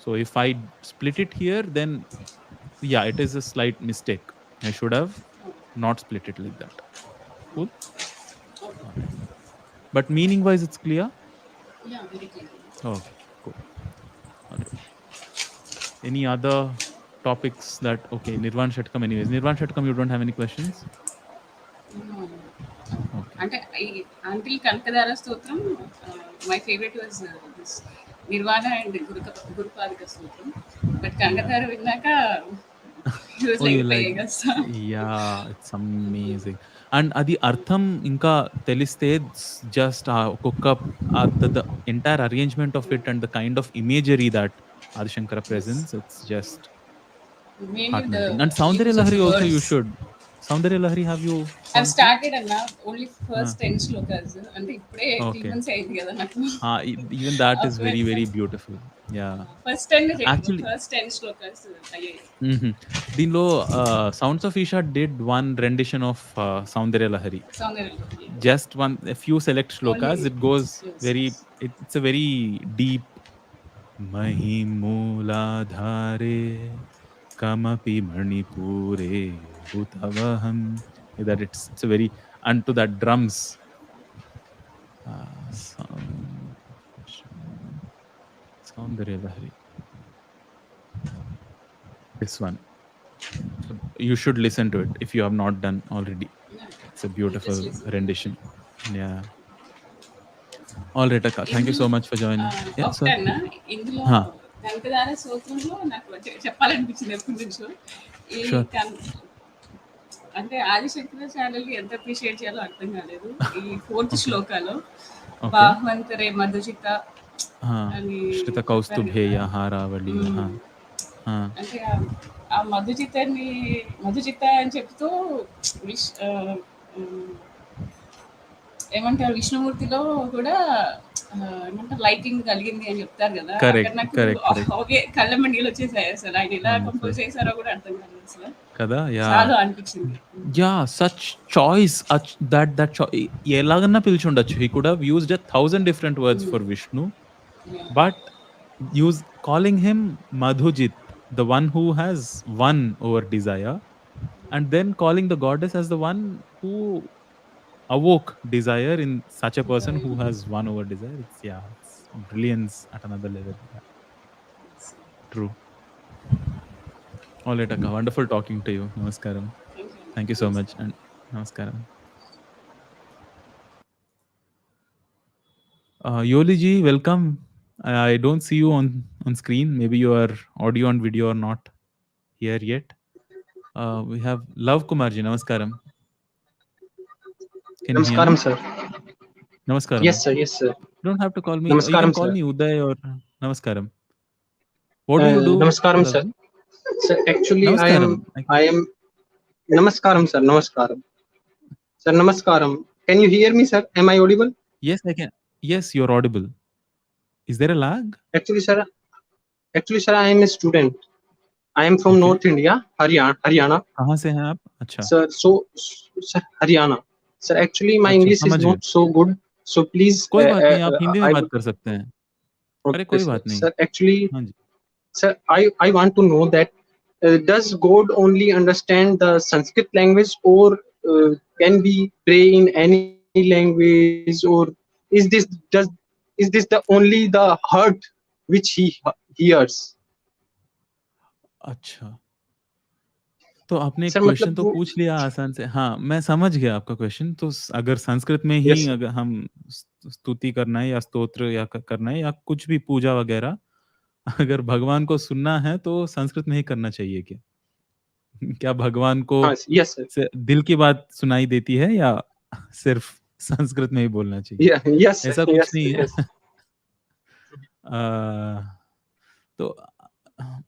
Speaker 1: So if I split it here, then yeah, it is a slight mistake. I should have not split it like that. Cool. Alright. But meaning wise it's clear?
Speaker 5: Yeah, very clear.
Speaker 1: Okay, cool. Alright. Any other topics that okay, Nirvana Shatakam anyways. Nirvana Shatakam, you don't have any questions?
Speaker 5: No.
Speaker 1: Okay.
Speaker 5: Until Kanakadhara Stotram, my favorite was this Nirvana and Gurupadika Stotram. But Kanakadhara Vinnaka, he was like
Speaker 1: yeah, it's amazing. And adi artham inka teliste just the entire arrangement of it and the kind of imagery that Adi-Shankara presents, it's just heart-melting. And Soundarya Lahari also you should. Soundarya Lahari have you?
Speaker 5: I've started only first 10 shlokas and ippude 18 months ayindi kada naku.
Speaker 1: Even that is very very beautiful. Yeah.
Speaker 5: First 10 actually first 10 shlokas ayyayi.
Speaker 1: Dinlo Sounds of Isha did one rendition of Soundarya Lahari. Just a few select shlokas. Only, it goes very it's a very deep Mahimooladhare Kamapi Manipure Bhutavaham. That it's a very and to that drums. Soundarya Lahari. This one. You should listen to it if you have not done already. It's a beautiful rendition. Yeah. All right, Akka. Thank you so much for joining.
Speaker 5: Yeah, sir. ఇందులో కనకదార స్తోత్రంలో నాకు చెప్పాలనిపించింది ఎప్పటి నుంచో అంటే ఆదిశంకరాచార్యులు ఎంత appreciate చేయాలో అర్థం కాలేదు. ఈ 4th శ్లోకాలో బాహ్వంతరే మధుచిత
Speaker 1: శ్రుత కౌస్తుభేయ హారావళి
Speaker 5: అంటే ఆ మధుచిత అని చెప్తూ ఏమంటారు విష్ణుమూర్తిలో కూడా ఏమంటారు లైటింగ్ కలిగింది అని చెప్తారు కదా. నాకు కళ్ళ మండిలు వచ్చేసాయి అసలు. ఆయన ఎలా కంపోజ్ చేశారో కూడా అర్థం కాలేదు అసలు
Speaker 1: కదా.
Speaker 5: చాలా అనిపించింది.
Speaker 1: యా సచ్ చాయిస్ దట్ ఎలాగన్నా పిలిచి ఉండొచ్చు. He could have used 1000 different words for Vishnu, but calling him Madhujit, the one who has won over desire, and then calling the goddess as the one who awoke desire in such a person who has won over desire. It's brilliance at another level. Yeah. True. All right, Akka. Wonderful talking to you. Namaskaram. Thank you so much and namaskaram. Yoli ji, welcome. I don't see you on screen. Maybe your audio and video are not here yet. We have Love Kumar ji. Namaskaram.
Speaker 7: Namaskaram, sir.
Speaker 1: Namaskaram.
Speaker 7: Yes, sir. Yes, sir.
Speaker 1: You don't have to call me.
Speaker 7: Namaskaram,
Speaker 1: you can call me Uday or Namaskaram. What do you do?
Speaker 7: Namaskaram, sir. Sir, actually,
Speaker 1: Namaskaram.
Speaker 7: I am. Namaskaram, sir. Namaskaram. Sir, namaskaram. Can you hear me, sir? Am I audible?
Speaker 1: Yes, I can. Yes, you're audible. Is there a lag?
Speaker 7: Actually, sir, I am a student. I am from North India, Haryana.
Speaker 1: कहाँ से हैं आप? अच्छा.
Speaker 7: Sir, sir, Haryana. Sir, actually, my English is not so good. So please.
Speaker 1: कोई बात नहीं, आप हिंदी में बात कर सकते हैं. अरे कोई बात नहीं.
Speaker 7: Sir, actually, sir, I want to know that does God only understand the Sanskrit language, or can we pray in any language, or is this the only the heart which he hears.
Speaker 1: अच्छा, तो आपने
Speaker 7: sir
Speaker 1: question
Speaker 7: मतलब
Speaker 1: तो
Speaker 7: वो,
Speaker 1: पूछ लिया आसान से। हाँ, मैं समझ गया आपका क्वेश्चन। तो अगर संस्कृत में ही
Speaker 7: यस
Speaker 1: अगर हम स्तुति करना है या स्तोत्र या करना है या कुछ भी पूजा वगैरह, अगर भगवान को सुनना है तो संस्कृत में ही करना चाहिए क्या? क्या भगवान को
Speaker 7: हाँ यस सर,
Speaker 1: दिल की बात सुनाई देती है या सिर्फ संस्कृत में ही बोलना चाहिए?
Speaker 7: यस
Speaker 1: ऐसा
Speaker 7: सर,
Speaker 1: कुछ
Speaker 7: यस
Speaker 1: नहीं
Speaker 7: यस।
Speaker 1: है। तो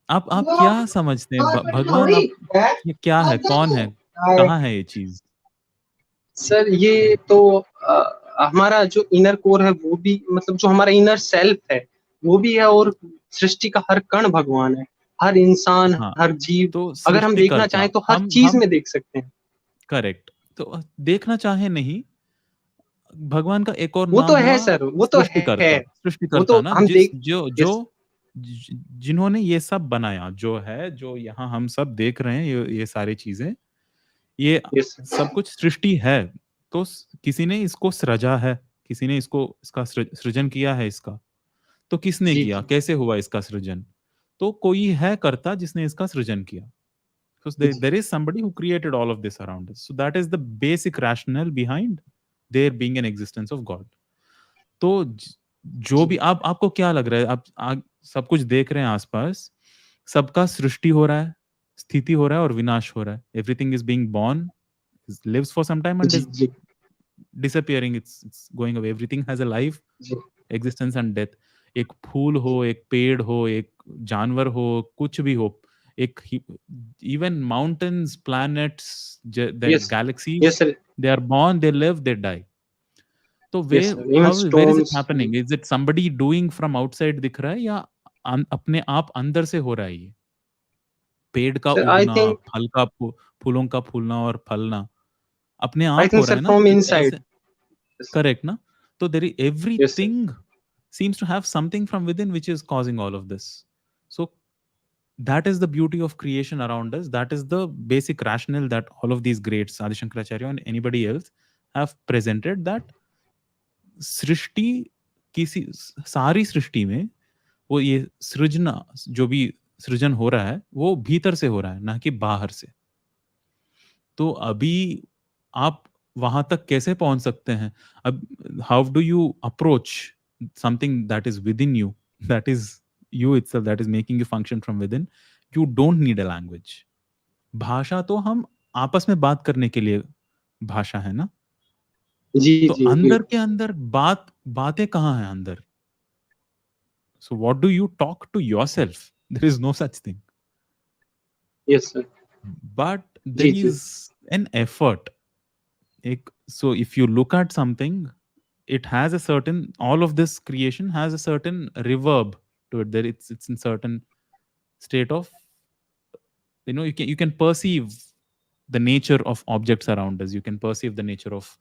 Speaker 1: आप क्या समझते हैं भगवान आप ये क्या है, कौन है, कहाँ है ये चीज?
Speaker 7: सर ये तो हमारा जो इनर कोर है वो भी, मतलब जो हमारा इनर सेल्फ है वो भी है, और सृष्टि का हर कण भगवान है, हर इंसान,
Speaker 1: हाँ,
Speaker 7: हर जीव।
Speaker 1: तो
Speaker 7: अगर हम देखना
Speaker 1: सृष्टिकर्ता
Speaker 7: चाहें तो हर चीज
Speaker 1: हम
Speaker 7: में देख सकते हैं।
Speaker 1: करेक्ट। तो देखना चाहे नहीं, भगवान का एक और
Speaker 7: वो तो
Speaker 1: नाम
Speaker 7: है
Speaker 1: हुआ
Speaker 7: सर, वो तो है,
Speaker 1: सृष्टिकर्ता।
Speaker 7: वो
Speaker 1: सृष्टिकर्ता
Speaker 7: तो
Speaker 1: ना,
Speaker 7: हम
Speaker 1: जिस
Speaker 7: देख,
Speaker 1: जो जो
Speaker 7: यस
Speaker 1: जिन्होंने ये सब बनाया, जो है, जो यहाँ हम सब देख रहे हैं, ये सारी चीजें, ये
Speaker 7: यस
Speaker 1: सब कुछ सृष्टि है। तो किसी ने इसको सृजा है, किसी ने इसको इसका सृजन किया है इसका। तो किसने
Speaker 7: जी
Speaker 1: किया,
Speaker 7: जी
Speaker 1: कैसे हुआ इसका सृजन? तो कोई है कर्ता जिसने इसका सृजन किया। So
Speaker 7: ji
Speaker 1: there is somebody who created all of this around us. So that is the basic rationale behind there being an existence of God. तो जो भी
Speaker 7: जी
Speaker 1: आपको क्या लग रहा है, आप सब कुछ देख रहे हैं आसपास, सबका सृष्टि हो रहा है, स्थिति हो रहा है और विनाश हो रहा है। Everything is being born, lives for some time and
Speaker 7: जी
Speaker 1: is
Speaker 7: जी
Speaker 1: disappearing, it's going away. Everything has a life,
Speaker 7: जी
Speaker 1: existence and death. एक फूल हो, एक पेड़ हो, एक जानवर हो, कुछ भी हो, एक even mountains, planets, the
Speaker 7: yes
Speaker 1: galaxies,
Speaker 7: yes sir,
Speaker 1: they are born, they live, they die. तो
Speaker 7: yes
Speaker 1: where,
Speaker 7: sir, even
Speaker 1: where is it
Speaker 7: stones.
Speaker 1: happening? Is it somebody doing from outside दिख रहा है या अपने आप अंदर से हो रहा है? ये पेड़ का
Speaker 7: सर
Speaker 1: उगना, फल का फूलों का फूलना और फलना अपने
Speaker 7: आई
Speaker 1: आप हो
Speaker 7: थिंक
Speaker 1: रहा
Speaker 7: सर
Speaker 1: है ना,
Speaker 7: फ्रॉम
Speaker 1: ऐसे,
Speaker 7: इनसाइड।
Speaker 1: करेक्ट ना? तो there is
Speaker 7: yes sir,
Speaker 1: everything seems to have something from within which is causing all of this. So that is the beauty of creation around us. That is the basic rationale that all of these greats, Adi-Shankaracharya and anybody else, have presented, that सृष्टि, किसी सारी सृष्टि में वो ये सृजना, जो भी सृजन हो रहा है वो भीतर से हो रहा है, ना कि बाहर से। तो अभी आप वहां तक कैसे पहुंच सकते हैं? अब how do you approach something that is with in you, that is you itself, that is making you function from with in? You don't need a language. भाषा तो हम आपस में बात करने के लिए भाषा है ना।
Speaker 7: जी
Speaker 1: तो
Speaker 7: जी जी,
Speaker 1: अंदर के अंदर बातें कहाँ हैं अंदर? So what do you talk to yourself? There is no such thing,
Speaker 7: yes sir,
Speaker 1: but
Speaker 7: जी
Speaker 1: देयर
Speaker 7: जी
Speaker 1: इज एन एफर्ट। एक, so if you look at something, it has a certain, all of this creation has a certain reverb to it, that it's in certain state of, you can perceive the nature of objects around us. You can perceive the nature of,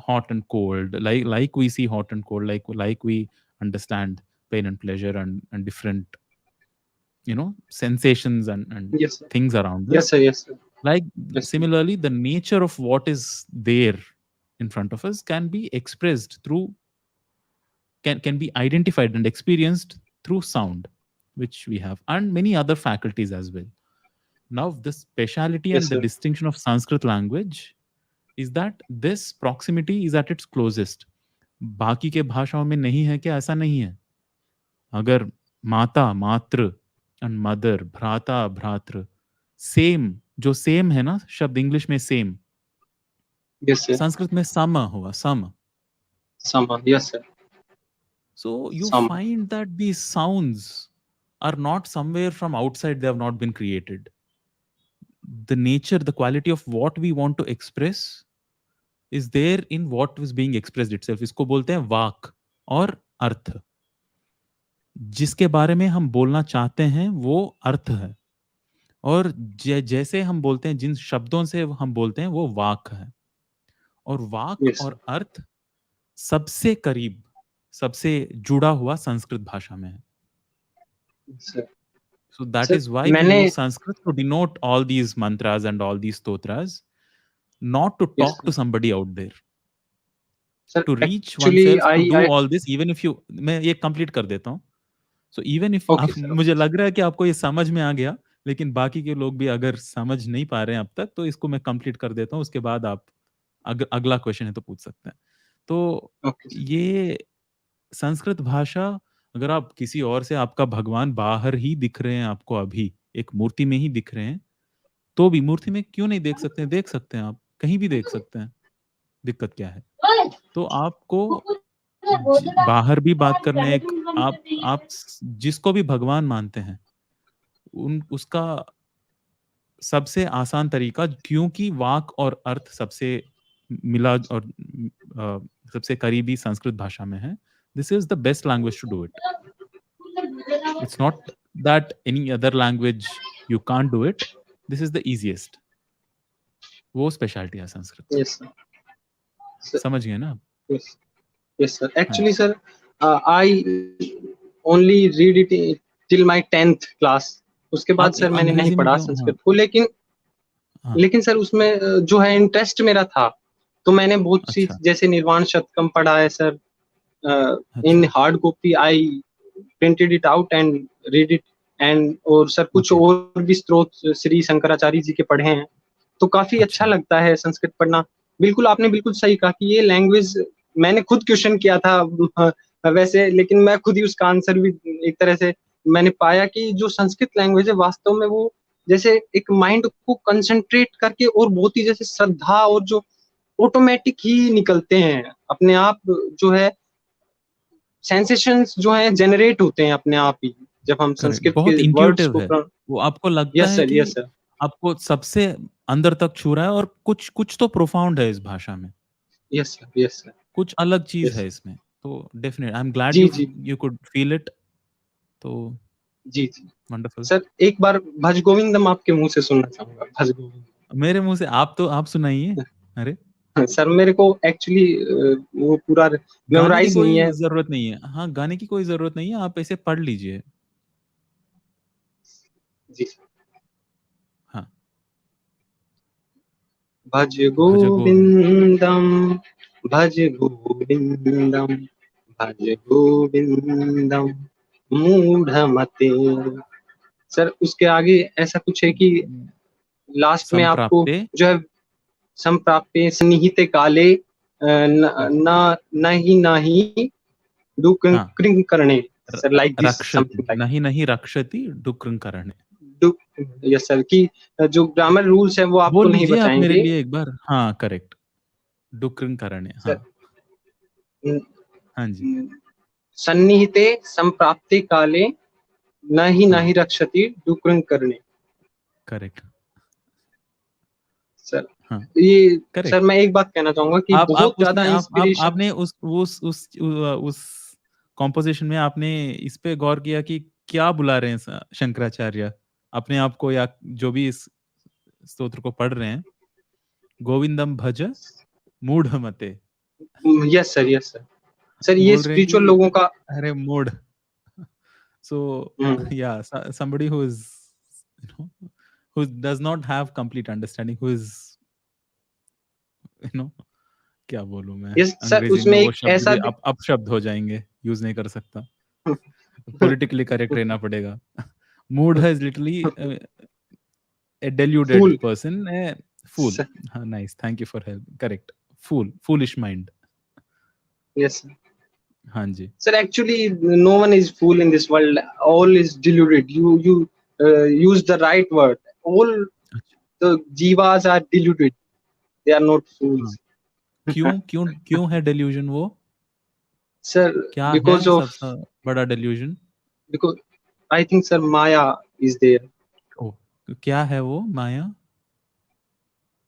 Speaker 1: hot and cold, like we see hot and cold, like we understand pain and pleasure and different, sensations and
Speaker 7: yes sir,
Speaker 1: things around
Speaker 7: yes
Speaker 1: us.
Speaker 7: Sir, yes sir,
Speaker 1: Like
Speaker 7: yes sir,
Speaker 1: similarly, the nature of what is there in front of us can be expressed through, can be identified and experienced through sound, which we have, and many other faculties as well. Now, the speciality
Speaker 7: yes
Speaker 1: and the
Speaker 7: sir,
Speaker 1: distinction of Sanskrit language is that this proximity is at its closest. बाकी के भाषाओं में नहीं है क्या? ऐसा नहीं है। अगर माता, मातृ and mother, भ्राता, भ्रातृ, सेम, जो सेम है ना शब्द इंग्लिश में सेम,
Speaker 7: यस सर,
Speaker 1: संस्कृत में सम हुआ, सम।
Speaker 7: समा, यस सर,
Speaker 1: So you
Speaker 7: सम,
Speaker 1: find that these sounds are not somewhere from outside, they have not been created. The nature, the quality of what we want to express is there in what is being expressed itself. इसको बोलते हैं वाक और अर्थ। जिसके बारे में हम बोलना चाहते हैं वो अर्थ है, और जैसे हम बोलते हैं, जिन शब्दों से हम बोलते हैं वो वाक है। और वाक
Speaker 7: यस
Speaker 1: और अर्थ सबसे करीब, सबसे जुड़ा हुआ संस्कृत भाषा में है।
Speaker 7: Sir.
Speaker 1: So that
Speaker 7: sir
Speaker 1: is why we
Speaker 7: मैंने,
Speaker 1: use Sanskrit to denote all these mantras and all these stotras, not to
Speaker 7: yes
Speaker 1: talk to somebody out there.
Speaker 7: Sir,
Speaker 1: To reach
Speaker 7: actually
Speaker 1: oneself, to
Speaker 7: I
Speaker 1: do
Speaker 7: I
Speaker 1: all this, even if you, मैं ये complete कर देता हूँ, so even if
Speaker 7: okay
Speaker 1: आप,
Speaker 7: sir.
Speaker 1: मुझे लग रहा है कि आपको ये समझ में आ गया, लेकिन बाकी के लोग भी अगर समझ नहीं पा रहे हैं अब तक, तो इसको मैं कंप्लीट कर देता हूँ, उसके बाद आप अगला क्वेश्चन है तो पूछ सकते हैं। तो
Speaker 7: ओके सर।
Speaker 1: ये संस्कृत भाषा, अगर आप किसी और से, आपका भगवान बाहर ही दिख रहे हैं आपको, अभी एक मूर्ति में ही दिख रहे हैं, तो भी मूर्ति में क्यों नहीं देख सकते हैं? देख सकते हैं, आप कहीं भी देख सकते हैं, दिक्कत क्या है? तो आपको बाहर भी बात करने, एक आप जिसको भी भगवान मानते हैं, उसका सबसे आसान तरीका, क्योंकि वाक और अर्थ सबसे मिला और सबसे करीबी संस्कृत भाषा में है, this is the best language to do it. It's not that any other language you can't do it. This is the easiest. वो स्पेशलिटी है संस्कृत.
Speaker 7: Yes sir.
Speaker 1: समझ गए ना आप?
Speaker 7: Yes yes sir. Actually sir I only read it till my 10th class. उसके बाद
Speaker 1: आप
Speaker 7: sir मैंने नहीं
Speaker 1: अंग्रेजी में
Speaker 7: पढ़ा
Speaker 1: क्यों?
Speaker 7: संस्कृत को, लेकिन
Speaker 1: हाँ.
Speaker 7: सर उसमें जो है इंटरेस्ट मेरा था, तो मैंने बहुत सी,
Speaker 1: अच्छा.
Speaker 7: जैसे निर्वाण शतकम पढ़ा है सर, इन
Speaker 1: अच्छा.
Speaker 7: Hard copy I printed it out and read it, and और सर कुछ
Speaker 1: Okay.
Speaker 7: और भी स्त्रोत श्री शंकराचार्य जी के पढ़े हैं, तो काफी अच्छा
Speaker 1: अच्छा.
Speaker 7: लगता है संस्कृत पढ़ना। बिल्कुल आपने बिल्कुल सही कहा कि ये लैंग्वेज, मैंने खुद क्वेश्चन किया था वैसे, लेकिन मैं खुद ही उसका आंसर भी एक तरह से मैंने पाया कि जो संस्कृत लैंग्वेज है वास्तव में वो जैसे एक माइंड को कंसंट्रेट करके और बहुत ही जैसे श्रद्धा और जो ऑटोमेटिक ही निकलते हैं अपने आप, जो है सेंसेशंस जो है जनरेट होते हैं अपने आप ही जब हम
Speaker 1: करेक्ट.
Speaker 7: संस्कृत
Speaker 1: बहुत
Speaker 7: के वर्ड्स
Speaker 1: इंट्यूटिव
Speaker 7: को
Speaker 1: है वो. आपको लगता
Speaker 7: यस
Speaker 1: है
Speaker 7: सर,
Speaker 1: कि
Speaker 7: यस सर,
Speaker 1: आपको सबसे अंदर तक छू रहा है, और कुछ कुछ तो प्रोफाउंड है इस भाषा में,
Speaker 7: यस सर, यस सर,
Speaker 1: कुछ अलग चीज
Speaker 7: यस
Speaker 1: है इसमें. तो डेफिनेट आई एम ग्लैड
Speaker 7: जी
Speaker 1: यू
Speaker 7: जी
Speaker 1: यू कुड फील इट. तो
Speaker 7: जी जी
Speaker 1: वंडरफुल.
Speaker 7: सर। एक बार भज गोविंदम आपके मुंह से सुनना चाहूंगा, भज गोविंदम।
Speaker 1: मेरे मुंह से? आप सुनाइए. अरे,
Speaker 7: सर मेरे को एक्चुअली वो पूरा
Speaker 1: गाने की
Speaker 7: मेमोराइज नहीं
Speaker 1: कोई
Speaker 7: है।
Speaker 1: जरूरत नहीं है. हाँ, गाने की कोई जरूरत नहीं है, आप ऐसे पढ़ लीजिए.
Speaker 7: जी
Speaker 1: हाँ.
Speaker 7: भज
Speaker 1: भज गोविंद.
Speaker 7: गोविंदम, भज गोविंदम, भज गोविंदम मूढ़मते। सर उसके आगे ऐसा कुछ है कि लास्ट में आपको
Speaker 1: संप्राप्ते.
Speaker 7: जो है संप्राप्ते सन्निहिते काले नहीं नहीं
Speaker 1: हाँ.
Speaker 7: डुक्रिंग करने,
Speaker 1: र-
Speaker 7: सर लाइक दिस
Speaker 1: रक्षति,
Speaker 7: समथिंग लाइक
Speaker 1: नहीं नहीं रक्षति डुक्रं करणे.
Speaker 7: डुक। यस सर, कि जो ग्रामर रूल्स है वो आपको
Speaker 1: बोल
Speaker 7: नहीं
Speaker 1: लीजिए आप मेरे
Speaker 7: बताएंगे
Speaker 1: लिए एक बार. हाँ, करेक्ट. डुक्रं करणे. हाँ.
Speaker 7: सर। न-
Speaker 1: हाँ जी.
Speaker 7: न- सन्निहिते संप्राप्ते काले नहीं
Speaker 1: हाँ,
Speaker 7: नहीं रक्षति डुक्रिंग करने।
Speaker 1: करेक्ट.
Speaker 7: सर
Speaker 1: हाँ,
Speaker 7: ये
Speaker 1: करेक्ट.
Speaker 7: सर मैं एक बात कहना चाहूंगा कि बहुत
Speaker 1: आप
Speaker 7: ज्यादा
Speaker 1: उसमें आप
Speaker 7: इंस्पिरेशन।
Speaker 1: आपने उस कॉम्पोजिशन में आपने इस पे गौर किया कि क्या बुला रहे हैं शंकराचार्य अपने आप को, या जो भी इस स्तोत्र को पढ़ रहे हैं? गोविंदम भज मूढ़ मते.
Speaker 7: Yes sir, yes sir. Sir ये
Speaker 1: बोल रहे हैं
Speaker 7: स्पिरिचुअल
Speaker 1: कि
Speaker 7: लोगों का
Speaker 1: अरे मूढ़. So
Speaker 7: hmm,
Speaker 1: yeah, somebody who is, you know, who does not have complete understanding, who is, you know, क्या बोलूं मैं
Speaker 7: यस सर
Speaker 1: अंग्रेजी में,
Speaker 7: उसमें
Speaker 1: वो
Speaker 7: एक
Speaker 1: शब्द
Speaker 7: ऐसा
Speaker 1: भी
Speaker 7: भी
Speaker 1: अपशब्द हो जाएंगे, यूज नहीं कर सकता. पॉलिटिकली करेक्ट रहना पड़ेगा. मूड है literally a deluded
Speaker 7: fool.
Speaker 1: person, a fool. Nice, thank you for help. Correct. Foolish mind.
Speaker 7: Yes
Speaker 1: हाँ जी.
Speaker 7: sir, actually no one is fool in this world, all is deluded. You use the right word. All
Speaker 1: अच्छा.
Speaker 7: the jivas are deluded, they are not
Speaker 1: हाँ.
Speaker 7: fools.
Speaker 1: क्यों क्यों क्यों है delusion? वो
Speaker 7: Sir,
Speaker 1: क्या है
Speaker 7: because of
Speaker 1: सबसे बड़ा delusion?
Speaker 7: because I think sir maya is there.
Speaker 1: ओ, क्या है वो माया?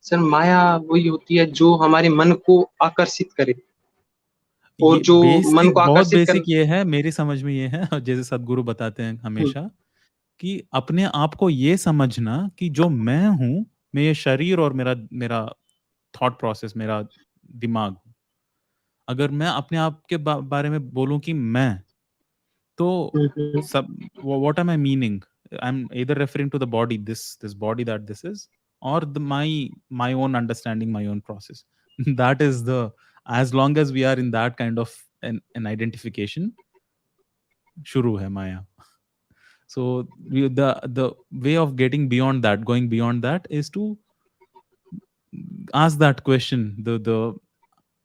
Speaker 7: सर माया वही होती है जो हमारे मन को आकर्षित करे, और
Speaker 1: ये
Speaker 7: जो मन
Speaker 1: बेसिक,
Speaker 7: को
Speaker 1: बहुत
Speaker 7: आकर्षित कर।
Speaker 1: बेसिक ये है, मेरी समझ में ये है, और जैसे सदगुरु बताते हैं हमेशा, कि अपने आप को ये समझना कि जो मैं हूं, मैं ये शरीर और मेरा मेरा थॉट प्रोसेस, मेरा दिमाग हूं. अगर मैं अपने आप के बारे में बोलूं कि मैं, तो सब, what am I meaning? I'm either referring to the body, this body that this is, or my own understanding, my own process. That is the, as long as we are in that kind of an identification, शुरू है माया. So the way of getting beyond that, going beyond that, is to ask that question, the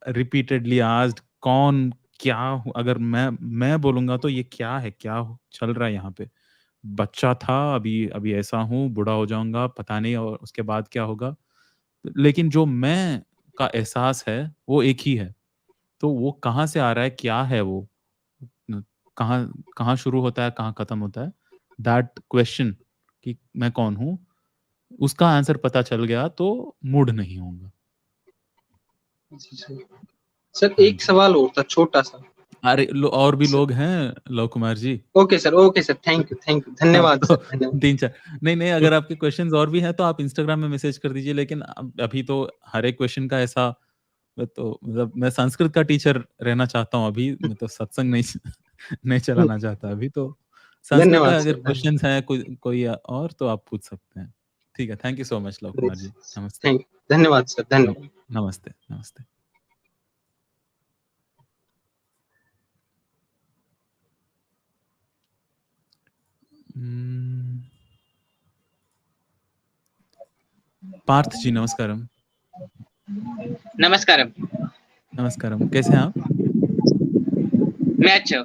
Speaker 1: repeatedly asked, कौन क्या हूँ. अगर मैं बोलूंगा तो ये क्या है, क्या चल रहा है यहाँ पे. बच्चा था, अभी अभी ऐसा हूँ, बूढ़ा हो जाऊंगा, पता नहीं, और उसके बाद क्या होगा. लेकिन जो मैं का एहसास है वो एक ही है. तो वो कहाँ से आ रहा है, क्या है वो, कहाँ कहाँ शुरू होता है, कहाँ खत्म होता है, दैट क्वेश्चन कि मैं कौन हूँ, उसका आंसर पता चल गया तो मूड नहीं होगा.
Speaker 7: सर एक सवाल और था छोटा सा.
Speaker 1: अरे और भी लोग हैं Lav Kumar ji.
Speaker 7: Okay sir, thank you, धन्यवाद
Speaker 1: तो
Speaker 7: सर, धन्यवाद.
Speaker 1: 3-4 नहीं, अगर आपके क्वेश्चंस और भी हैं तो आप इंस्टाग्राम में मैसेज कर दीजिए. लेकिन अभी तो हर एक क्वेश्चन का ऐसा, तो मतलब मैं संस्कृत का टीचर रहना चाहता हूँ अभी, मैं तो सत्संग नहीं चलाना चाहता अभी. तो संस्कृत
Speaker 7: धन्यवाद
Speaker 1: का अगर
Speaker 7: सर,
Speaker 1: क्वेश्चंस हैं कोई और, तो आप पूछ सकते हैं. ठीक है, thank you so much Lav Kumar ji. नमस्ते.
Speaker 7: थैंक यू, धन्यवाद सर, धन्यवाद.
Speaker 1: नमस्ते. नमस्ते. पार्थ जी नमस्कारम.
Speaker 8: नमस्कारम.
Speaker 1: नमस्कारम. कैसे हैं आप?
Speaker 8: मैं अच्छा.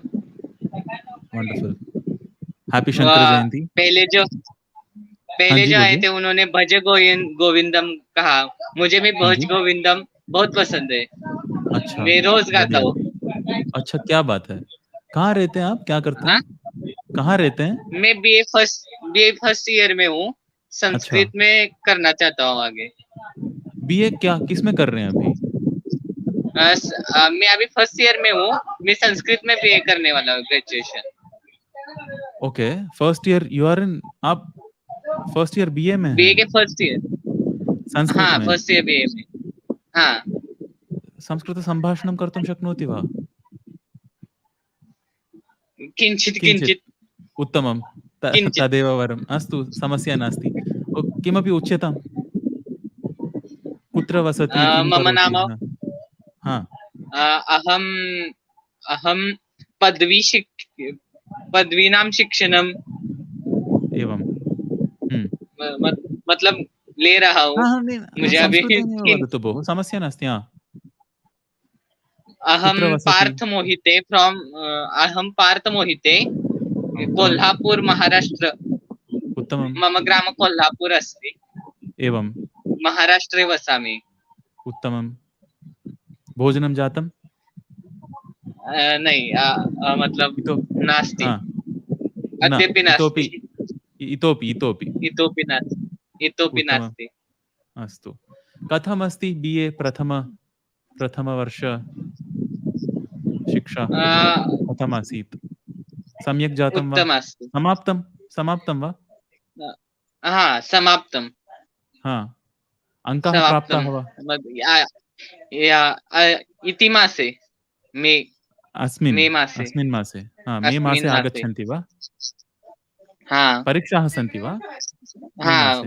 Speaker 1: वंडरफुल. हैप्पी शंकर जयंती.
Speaker 8: पहले जो
Speaker 1: जी,
Speaker 8: आए
Speaker 1: बोलिए.
Speaker 8: थे उन्होंने भज गोविंदम कहा. मुझे भी भज
Speaker 1: जी.
Speaker 8: गोविंदम बहुत पसंद है.
Speaker 1: अच्छा,
Speaker 8: मैं रोज गाता हूँ.
Speaker 1: अच्छा, क्या बात है. कहाँ रहते हैं आप, क्या करते हैं, कहाँ रहते हैं?
Speaker 8: मैं बीए फर्स्ट ईयर में हूँ. संस्कृत में करना चाहता हूँ आगे.
Speaker 1: बीए क्या, किस में कर रहे हैं अभी?
Speaker 8: मैं अभी फर्स्ट ईयर में हूँ. मैं संस्कृत में बीए करने वाला हूँ, graduation.
Speaker 1: Okay, first year you are in, आप फर्स्ट ईयर बीए में हैं?
Speaker 8: बीए के फर्स्ट ईयर.
Speaker 1: संस्कृत
Speaker 8: हाँ,
Speaker 1: में.
Speaker 8: फर्स्ट ईयर बीए में. हाँ.
Speaker 1: संस्कृत संभाषणं कर्तुं शक्नोति वा?
Speaker 8: किंचित.
Speaker 1: उत्तमं.
Speaker 8: किंचित्.
Speaker 1: तदेव वरम्. अस्तु, समस्या नास्ति. किमपि उच्यताम्. कुत्र वसति, किं
Speaker 8: मम
Speaker 1: करोति?
Speaker 8: नाम
Speaker 1: हाँ.
Speaker 8: अहम पदवीनां शिक्षणम
Speaker 1: एवं.
Speaker 8: मतलब ले रहा हूँ. मुझे अभी
Speaker 1: संस्कृतेनैव वदतु भोः, समस्या नास्ति.
Speaker 8: अहम पार्थ मोहिते कोल्हापुर महाराष्ट्र.
Speaker 1: उत्तमं.
Speaker 8: मम ग्राम कोल्हापुर अस्ति.
Speaker 1: एवं.
Speaker 8: महाराष्ट्रे वसामि.
Speaker 1: उत्तमं. भोजनं जातं?
Speaker 8: नहीं, मतलब नास्ति. अद्यापि नास्ति. इतोपि नास्ति.
Speaker 1: अस्तु. कथमस्ति बीए प्रथमवर्ष शिक्षा कथमासीत्? सम्यक् जातं वा?
Speaker 8: उत्तमम्.
Speaker 1: समाप्तं वा?
Speaker 8: हाँ, समाप्तं.
Speaker 1: हाँ. अङ्कः प्राप्तः वा?
Speaker 8: इति मासे
Speaker 1: अस्मिन् मासे. मे मासे आगच्छन्ति वा?
Speaker 8: हाँ.
Speaker 1: परीक्षाः सन्ति वा?
Speaker 8: हाँ,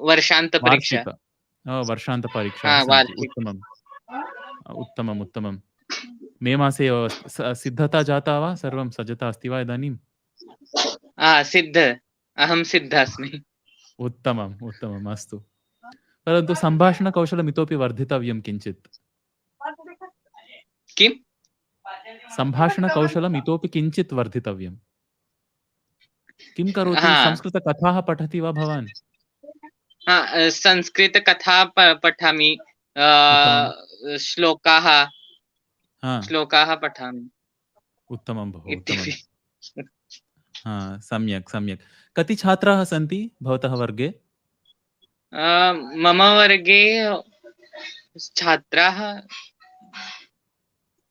Speaker 8: वर्षान्तपरीक्षा.
Speaker 1: वर्षान्तपरीक्षाः सन्ति. उत्तमम्. मे मासे सिद्धता जाता वा? सर्वं सज्जता अस्ति वा इदानीं?
Speaker 8: अहं सिद्ध अस्मि.
Speaker 1: उत्तमम्. अस्तु. परन्तु सम्भाषणकौशलम् इतोपि वर्धितव्यं किञ्चित्.
Speaker 8: किं?
Speaker 1: सम्भाषणकौशलम् इतोपि किञ्चित् वर्धितव्यं. किं करोति? संस्कृतकथाः पठति वा भवान्?
Speaker 8: संस्कृतकथा पठामि. श्लोकाः पठामि.
Speaker 1: उत्तमं भोः, उत्तमं. सम्यक्. कति छात्राः सन्ति भवतः वर्गे?
Speaker 8: मम वर्गे छात्राः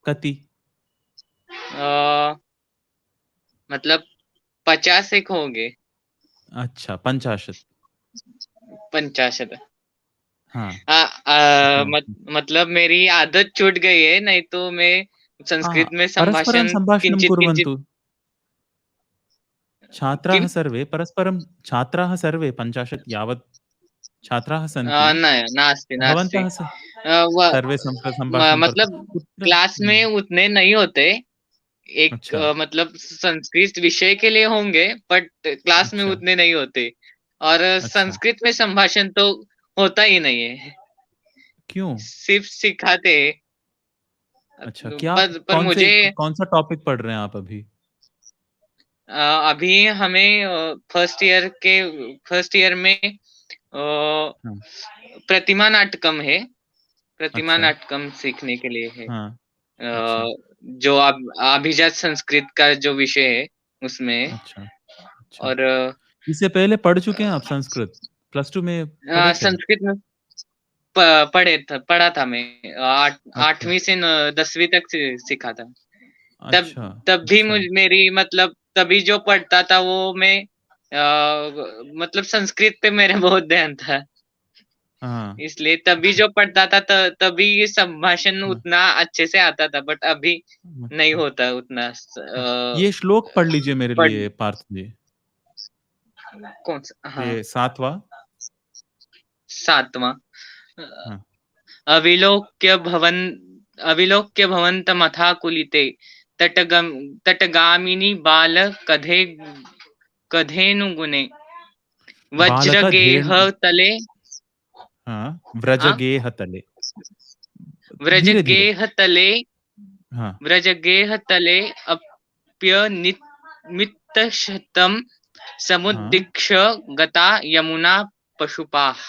Speaker 1: कति?
Speaker 8: मतलब 50 एक होंगे.
Speaker 1: अच्छा, 50.
Speaker 8: हाँ. मतलब मेरी आदत छूट गई है, नहीं तो मैं संस्कृत में संभाषण
Speaker 1: कुर्वन्तु. छात्राः सर्वे 50 यावत् छात्राः सन्ति.
Speaker 8: नास्ति.
Speaker 1: भवन्तः सर्वे संस्कृत संभाषणं
Speaker 8: मतलब क्लास में उतने नहीं होते. एक
Speaker 1: अच्छा
Speaker 8: मतलब संस्कृत विषय के लिए होंगे, बट क्लास में
Speaker 1: अच्छा
Speaker 8: उतने नहीं होते। और
Speaker 1: अच्छा
Speaker 8: संस्कृत में संभाषण तो होता ही नहीं है,
Speaker 1: क्यों?
Speaker 8: सिर्फ सिखाते हैं।
Speaker 1: अच्छा क्या
Speaker 8: पर मुझे
Speaker 1: कौन सा टॉपिक पढ़ रहे हैं आप अभी?
Speaker 8: अभी हमें फर्स्ट ईयर में
Speaker 1: हाँ
Speaker 8: प्रतिमा नाटकम है। प्रतिमा
Speaker 1: अच्छा
Speaker 8: नाटकम सीखने के लिए है।
Speaker 1: हाँ अच्छा
Speaker 8: जो अभिजात संस्कृत का जो विषय है उसमें।
Speaker 1: अच्छा अच्छा
Speaker 8: और
Speaker 1: इससे पहले पढ़ चुके हैं आप संस्कृत? +2 में पढ़े थे?
Speaker 8: संस्कृत में पढ़ा था मैं।
Speaker 1: अच्छा
Speaker 8: 8वीं से 10वीं तक सीखा था। तब
Speaker 1: अच्छा
Speaker 8: तब भी
Speaker 1: अच्छा
Speaker 8: मेरी मतलब तभी जो पढ़ता था वो मैं मतलब संस्कृत पे मेरा बहुत ध्यान था,
Speaker 1: हाँ
Speaker 8: इसलिए तभी जो पढ़ता था तभी ये संभाषण
Speaker 1: हाँ,
Speaker 8: उतना अच्छे से आता था, बट अभी नहीं
Speaker 1: अच्छा
Speaker 8: होता उतना।
Speaker 1: हाँ। ये श्लोक पढ़ लीजिए मेरे
Speaker 8: पढ़
Speaker 1: लिए पार्थ जी।
Speaker 8: कौन सा? हाँ,
Speaker 1: ये 7वां।
Speaker 8: 7वां।
Speaker 1: हाँ
Speaker 8: अविलोक्य भवन्तमथाकुलिते तटगम तटगामिनी बाल कधेनुगुणे
Speaker 1: बालका
Speaker 8: वज्रगेह
Speaker 1: धेनु।
Speaker 8: तले।
Speaker 1: हाँ
Speaker 8: हाँ,
Speaker 1: व्रजगेह तले। धीरे धीरे।
Speaker 8: व्रजगेह तले
Speaker 1: हाँ
Speaker 8: व्रजगेह तले अप्यनिमित्तशतं
Speaker 1: हाँ
Speaker 8: समुद्दिक्ष्य गता यमुना पशुपाः।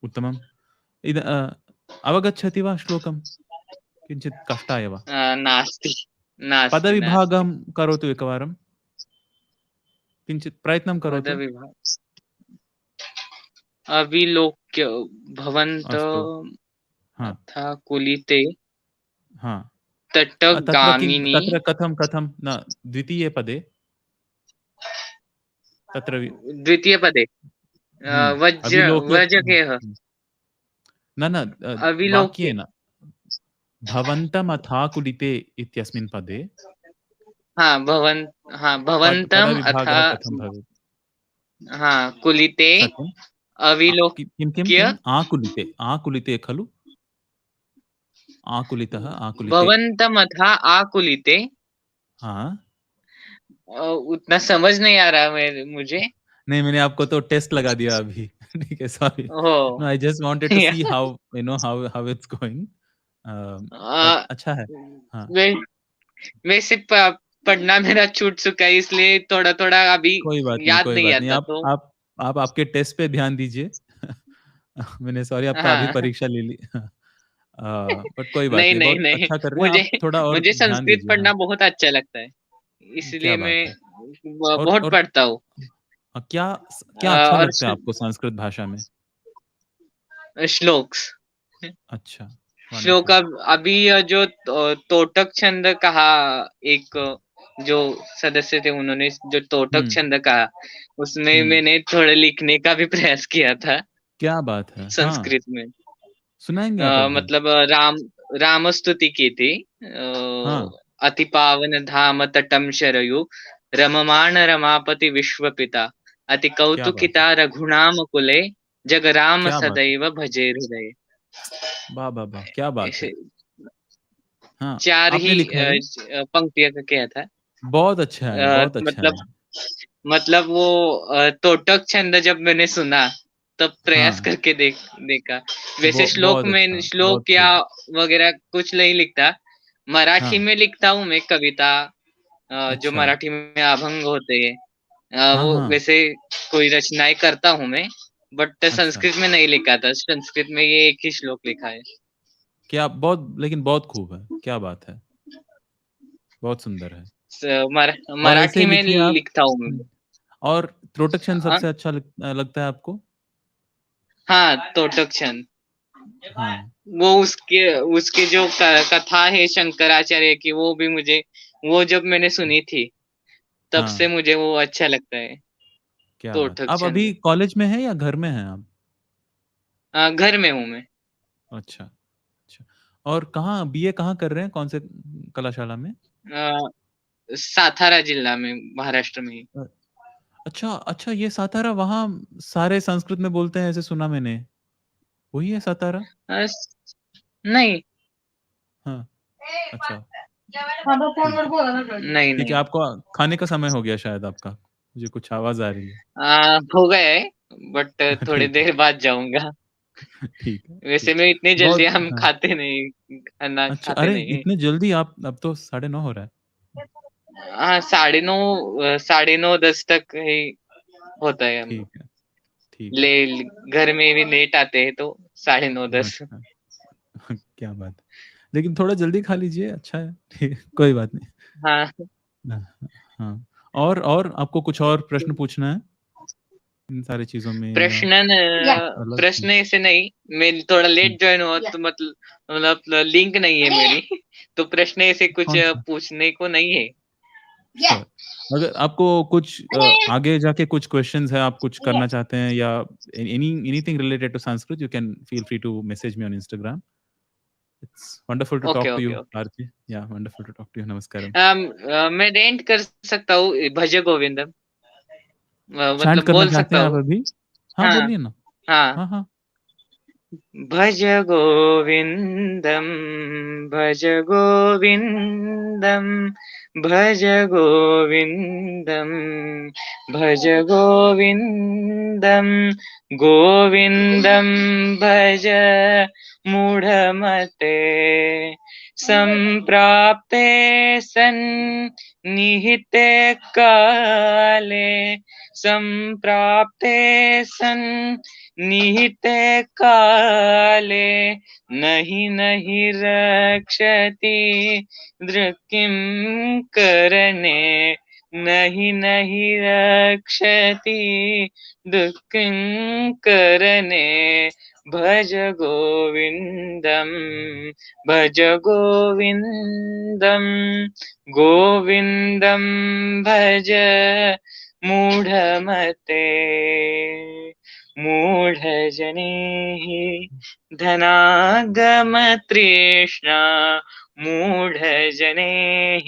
Speaker 1: उत्तमम्। अवगच्छति वा श्लोकं? किञ्चित् कष्टाय वा?
Speaker 8: नास्ति नास्ति नास्ति।
Speaker 1: पदविभागं करोतु एकवारं। किञ्चित् प्रयत्नं करोतु।
Speaker 8: पदविभाग अविलोक्य भवन्त
Speaker 1: अस्तु। हाँ
Speaker 8: अथा कुलिते
Speaker 1: हाँ
Speaker 8: तटगामिनी।
Speaker 1: तत्र कथं न द्वितीये पदे तत्र
Speaker 8: द्वितीयपदे
Speaker 1: अविलोक्य
Speaker 8: वज्रगेह
Speaker 1: न न
Speaker 8: अविलोक्य।
Speaker 1: वाक्येन भवन्तमथाकुलिते इत्यस्मिन् पदे
Speaker 8: हाँ भवन्तम् अथा।
Speaker 1: पदविभागः कथं भवेत्?
Speaker 8: हाँ कुलिते
Speaker 1: सत्यं।
Speaker 8: अविलोक्य
Speaker 1: आकुलिते खलु? आकुलितः आकुलिते।
Speaker 8: भवन्तमथा आकुलिते।
Speaker 1: हाँ
Speaker 8: उतना समझ नहीं आ रहा मुझे।
Speaker 1: नहीं, मैंने आपको तो टेस्ट लगा दिया अभी। ठीक है, sorry.
Speaker 8: Oh
Speaker 1: no, I just wanted to see how how it's going. But
Speaker 8: uh,
Speaker 1: अच्छा है। हाँ,
Speaker 8: वे, वैसे पढ़ना मेरा छूट चुका है, इसलिए थोड़ा थोड़ा अभी याद
Speaker 1: कोई
Speaker 8: नहीं
Speaker 1: बात नहीं।
Speaker 8: आता
Speaker 1: आप
Speaker 8: तो।
Speaker 1: आप आप आपके टेस्ट पे ध्यान दीजिए। मैंने सॉरी आपका अभी
Speaker 8: हाँ
Speaker 1: परीक्षा ले ली। बट कोई बात
Speaker 8: नहीं
Speaker 1: नहीं,
Speaker 8: नहीं
Speaker 1: बहुत
Speaker 8: नहीं,
Speaker 1: अच्छा कर रहे हैं
Speaker 8: मुझे
Speaker 1: आप, थोड़ा और
Speaker 8: मुझे
Speaker 1: ध्यान
Speaker 8: संस्कृत
Speaker 1: दीजिए। हाँ,
Speaker 8: पढ़ना बहुत अच्छा लगता है,
Speaker 1: क्या
Speaker 8: इसलिए
Speaker 1: बात
Speaker 8: मैं
Speaker 1: है। और
Speaker 8: बहुत पढ़ता हूँ।
Speaker 1: क्या क्या अच्छा
Speaker 8: और
Speaker 1: लगता है आपको संस्कृत भाषा में?
Speaker 8: श्लोक्स
Speaker 1: अच्छा,
Speaker 8: श्लोक
Speaker 1: वंडरफुल।
Speaker 8: अभी जो तोटक छंद कहा, एक जो सदस्य थे उन्होंने जो तोटक
Speaker 1: हुँ,
Speaker 8: छंद कहा, उसमें
Speaker 1: हुँ।
Speaker 8: मैंने थोड़ा लिखने का भी प्रयास किया था
Speaker 1: क्या बात है! हाँ,
Speaker 8: संस्कृत में।
Speaker 1: सुनाएँगे आप अभी?
Speaker 8: मतलब राम स्तुति की थी।
Speaker 1: हाँ,
Speaker 8: अति पावन धाम तटम शरयु रममाण रमापति विश्वपिता अति
Speaker 1: क्या बात है!
Speaker 8: कौतुकिता रघुनाम कुले जगराम
Speaker 1: क्या बात है!
Speaker 8: सदैव भजे हृदय।
Speaker 1: वाह, वाह, वाह! क्या बात है!
Speaker 8: ऐसे
Speaker 1: हाँ,
Speaker 8: 4 ही
Speaker 1: आपने लिखा है ये?
Speaker 8: पंक्तियों का किया था।
Speaker 1: बहुत अच्छा है, बहुत अच्छा
Speaker 8: मतलब
Speaker 1: है।
Speaker 8: वो तोटक छंद जब मैंने सुना तब प्रयास
Speaker 1: हाँ,
Speaker 8: करके देखा। वैसे श्लोक
Speaker 1: बहुत
Speaker 8: में
Speaker 1: अच्छा, बहुत
Speaker 8: श्लोक या
Speaker 1: खूब।
Speaker 8: वगैरह कुछ नहीं लिखता, मराठी
Speaker 1: हाँ,
Speaker 8: में लिखता हूँ मैं कविता। जो
Speaker 1: अच्छा।
Speaker 8: मराठी में अभंग होते हैं,
Speaker 1: हाँ,
Speaker 8: वो
Speaker 1: हाँ,
Speaker 8: वैसे कोई रचनाएं करता हूँ मैं, बट
Speaker 1: अच्छा।
Speaker 8: संस्कृत में नहीं लिखा था। संस्कृत में ये एक ही श्लोक लिखा है।
Speaker 1: क्या बहुत लेकिन बहुत खूब है, क्या बात है! बहुत सुंदर है। और ऐसे
Speaker 8: मराठी
Speaker 1: ही
Speaker 8: में
Speaker 1: लिखिए आप।
Speaker 8: लिखता हूँ मैं।
Speaker 1: हुँ, और त्रोटक
Speaker 8: हाँ
Speaker 1: सबसे अच्छा लगता है आपको?
Speaker 8: हाँ, तोटक छंद।
Speaker 1: हाँ,
Speaker 8: वो उसके उसके जो कथा है शंकराचार्य की, वो भी मुझे, वो जब मैंने सुनी थी तब से
Speaker 1: हाँ,
Speaker 8: मुझे वो अच्छा लगता है।
Speaker 1: क्या बात है!
Speaker 8: तोटक
Speaker 1: आप
Speaker 8: छंद।
Speaker 1: अभी कॉलेज में हैं या घर में हैं आप?
Speaker 8: घर में हूँ मैं।
Speaker 1: अच्छा, अच्छा। और कहाँ बीए कहाँ कर रहे हैं? कौन से कलाशाला में?
Speaker 8: सातारा जिला में, महाराष्ट्र में ही।
Speaker 1: अ, अच्छा, अच्छा ये सातारा वहाँ सारे संस्कृत में बोलते हैं ऐसे सुना मैंने। वही है सातारा?
Speaker 8: नहीं।
Speaker 1: हाँ, अच्छा।
Speaker 8: नहीं
Speaker 1: ठीक है,
Speaker 8: नहीं
Speaker 1: आपको खाने का समय हो गया शायद आपका, मुझे कुछ आवाज आ रही है।
Speaker 8: हो गया है, बट थोड़ी
Speaker 1: ठीक है,
Speaker 8: देर बाद जाऊंगा।
Speaker 1: ठीक है,
Speaker 8: वैसे
Speaker 1: ठीक।
Speaker 8: में इतनी जल्दी
Speaker 1: बहुत,
Speaker 8: हम
Speaker 1: हाँ।
Speaker 8: खाते नहीं, खाना
Speaker 1: अच्छा,
Speaker 8: खाते
Speaker 1: अरे
Speaker 8: नहीं है।
Speaker 1: इतने जल्दी आप, अब तो 9:30 हो रहा है।
Speaker 8: हाँ 9:30 9:30 10 तक ही होता है। हम
Speaker 1: ठीक है, ठीक है।
Speaker 8: घर में भी लेट आते हैं तो 9:30 10।
Speaker 1: अच्छा, क्या बात है। लेकिन थोड़ा जल्दी खा लीजिए, अच्छा है। ठीक है, कोई बात नहीं।
Speaker 8: हाँ
Speaker 1: हाँ, और आपको कुछ और प्रश्न पूछना है इन सारी चीजों में, या अलग?
Speaker 8: प्रश्न ऐसे नहीं, मैं थोड़ा लेट ज्वाइन हुआ तो मतलब लिंक नहीं है मेरी तो प्रश्न ऐसे कुछ
Speaker 1: कौन सा?
Speaker 8: पूछने को नहीं है।
Speaker 1: श्योर। अगर आपको कुछ आगे जाके कुछ क्वेश्चंस है, आप कुछ करना चाहते हैं, या anything related to Sanskrit, you can feel free to message me on Instagram. It's wonderful to
Speaker 8: okay
Speaker 1: talk to
Speaker 8: okay
Speaker 1: you
Speaker 8: okay.
Speaker 1: Aarti. Yeah wonderful to talk to you. नमस्कारम।
Speaker 8: मैं रेंट कर सकता हूँ भज गोविंदम,
Speaker 1: चैंट
Speaker 8: मतलब
Speaker 1: करना
Speaker 8: बोल
Speaker 1: चाहते
Speaker 8: सकता
Speaker 1: हैं आप
Speaker 8: हूँ।
Speaker 1: अभी? हाँ,
Speaker 8: हाँ
Speaker 1: बोलिए ना।
Speaker 8: हाँ।
Speaker 1: हाँ, हाँ।
Speaker 8: भज गोविंदम, भज गोविंदम, भज गोविंदम, भज गोविंदम, गोविंदम भज मूढ़मते, संप्राप्ते सन्निहिते काले, संप्राप्ते निहिते काले, नहीं नहीं रक्षति दृक्किं करणे, नहीं नहीं रक्षति दुःखिं करणे, भज गोविंदम, भज गोविंदम, गोविंदम भज मूढ़मते, मूढ़जनेः धनागमतृष्णा, मूढ़जनेः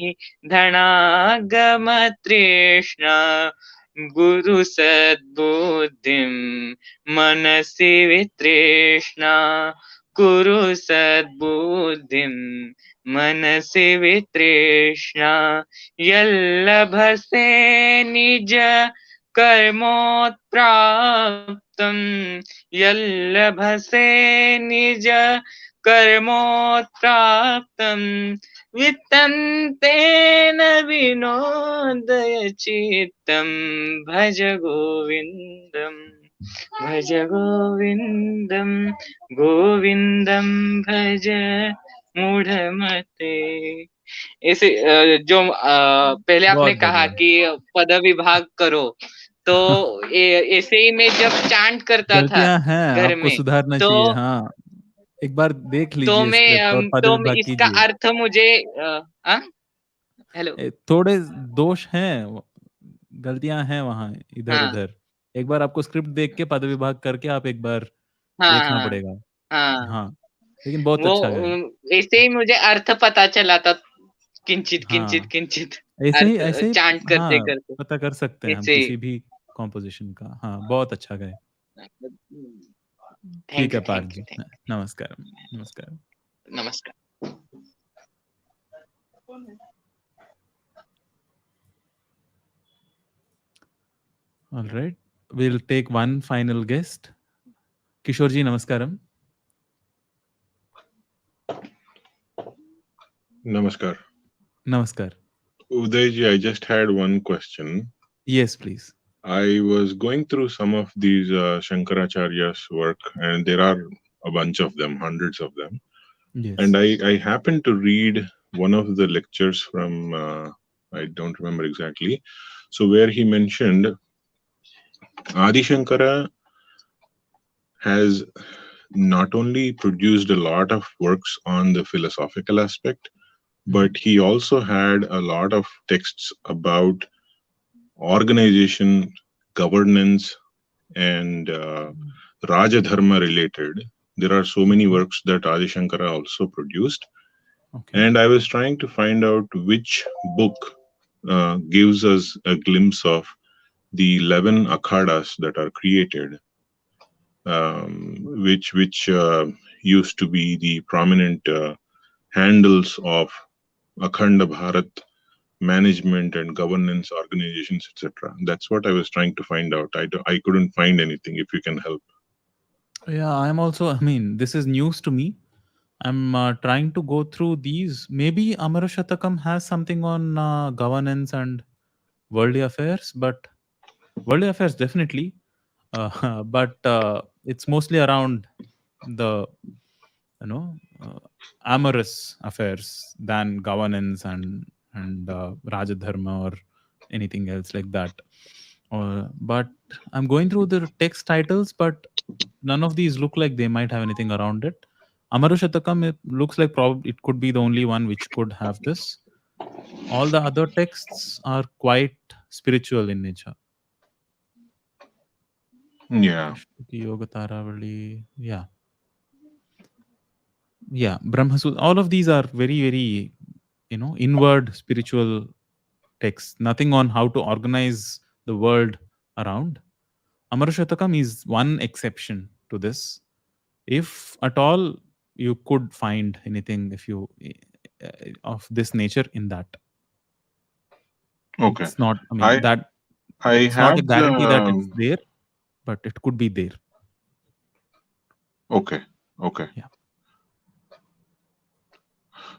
Speaker 8: धनागमतृष्णा, गुरुसद्बुद्धिं मनसि वितृष्णा, कुरु सद्बुद्धिं मनसि वितृष्णा, यल्लभसे निज कर्मोत्प्राप्तं, यल्लभसे निज कर्मोत्प्राप्तं, वित्तं तेन विनोदय चित्तं, भज गोविन्दं, भज गोविन्दं, गोविन्दं भज मूढ़मते। ऐसे जो पहले आपने
Speaker 1: बहुत
Speaker 8: कहा
Speaker 1: बढ़िया।
Speaker 8: कि पद विभाग करो, तो ऐसे ही मैं जब चांट करता था
Speaker 1: गलतियां हैं,
Speaker 8: घर
Speaker 1: आपको
Speaker 8: में,
Speaker 1: सुधारना
Speaker 8: तो
Speaker 1: चाहिए। हाँ, एक बार देख लीजिए स्क्रिप्ट और पद विभाग
Speaker 8: इसका
Speaker 1: कीजिए।
Speaker 8: अर्थ मुझे हेलो।
Speaker 1: थोड़े दोष हैं, गलतियां हैं वहाँ इधर
Speaker 8: हाँ
Speaker 1: उधर। एक बार आपको स्क्रिप्ट देख के पद विभाग करके आप एक बार
Speaker 8: हाँ
Speaker 1: देखना
Speaker 8: हाँ
Speaker 1: पड़ेगा।
Speaker 8: हाँ।
Speaker 1: हाँ, लेकिन बहुत
Speaker 8: वो
Speaker 1: अच्छा गए।
Speaker 8: ऐसे ही मुझे अर्थ पता चला था, किंचित किंचित
Speaker 1: हाँ,
Speaker 8: किंचित
Speaker 1: ऐसे
Speaker 8: अर्थ
Speaker 1: ही।
Speaker 8: चांट करते
Speaker 1: हाँ,
Speaker 8: करते
Speaker 1: पता कर सकते हैं हम
Speaker 8: ऐसे ही।
Speaker 1: किसी भी कॉम्पोजिशन का। हाँ, बहुत अच्छा गए। ठीक
Speaker 8: थैंक
Speaker 1: है
Speaker 8: यू
Speaker 1: पार्थ
Speaker 8: थैंक यू
Speaker 1: जी।
Speaker 8: थैंक
Speaker 1: नमस्कार, नमस्कार।
Speaker 8: यू, नमस्कार।
Speaker 1: All right, we'll take one final guest. Kishore ji, namaskaram.
Speaker 9: Namaskar.
Speaker 1: Namaskar.
Speaker 9: Udayji, I just had one question.
Speaker 1: Yes, please.
Speaker 9: I was going through some of these Shankaracharya's work, and there are a bunch of them, hundreds of them.
Speaker 1: Yes.
Speaker 9: And I happened to read one of the lectures from, I don't remember exactly, so where he mentioned Adi-Shankara has not only produced a lot of works on the philosophical aspect, but he also had a lot of texts about organization, governance, and Rajadharma related. There are so many works that Adi Shankara also produced.
Speaker 1: Okay.
Speaker 9: And I was trying to find out which book gives us a glimpse of the 11 akhadas that are created, which used to be the prominent handles of Akhanda Bharat management and governance organizations, etc. That's what I was trying to find out. I couldn't find anything. If you can help.
Speaker 1: Yeah, I'm also, I mean, this is news to me. I'm trying to go through these. Maybe Amara Shatakam has something on governance and worldly affairs, but worldly affairs definitely. But it's mostly around the, amorous affairs than governance and Rajadharma or anything else like that. But I'm going through the text titles, but none of these look like they might have anything around it. Amarushatakam, it looks like probably it could be the only one which could have this. All the other texts are quite spiritual in nature.
Speaker 9: Yeah.
Speaker 1: Yoga Taravali, yeah. Yeah, Brahmasut. All of these are very, very, inward spiritual texts. Nothing on how to organize the world around. Amarushatakam is one exception to this. If at all you could find anything, if you of this nature in that.
Speaker 9: Okay.
Speaker 1: It's not. I mean
Speaker 9: I
Speaker 1: that
Speaker 9: I
Speaker 1: it's not a
Speaker 9: have
Speaker 1: guarantee that
Speaker 9: the
Speaker 1: it's there, but it could be there.
Speaker 9: okay. Okay.
Speaker 1: Yeah.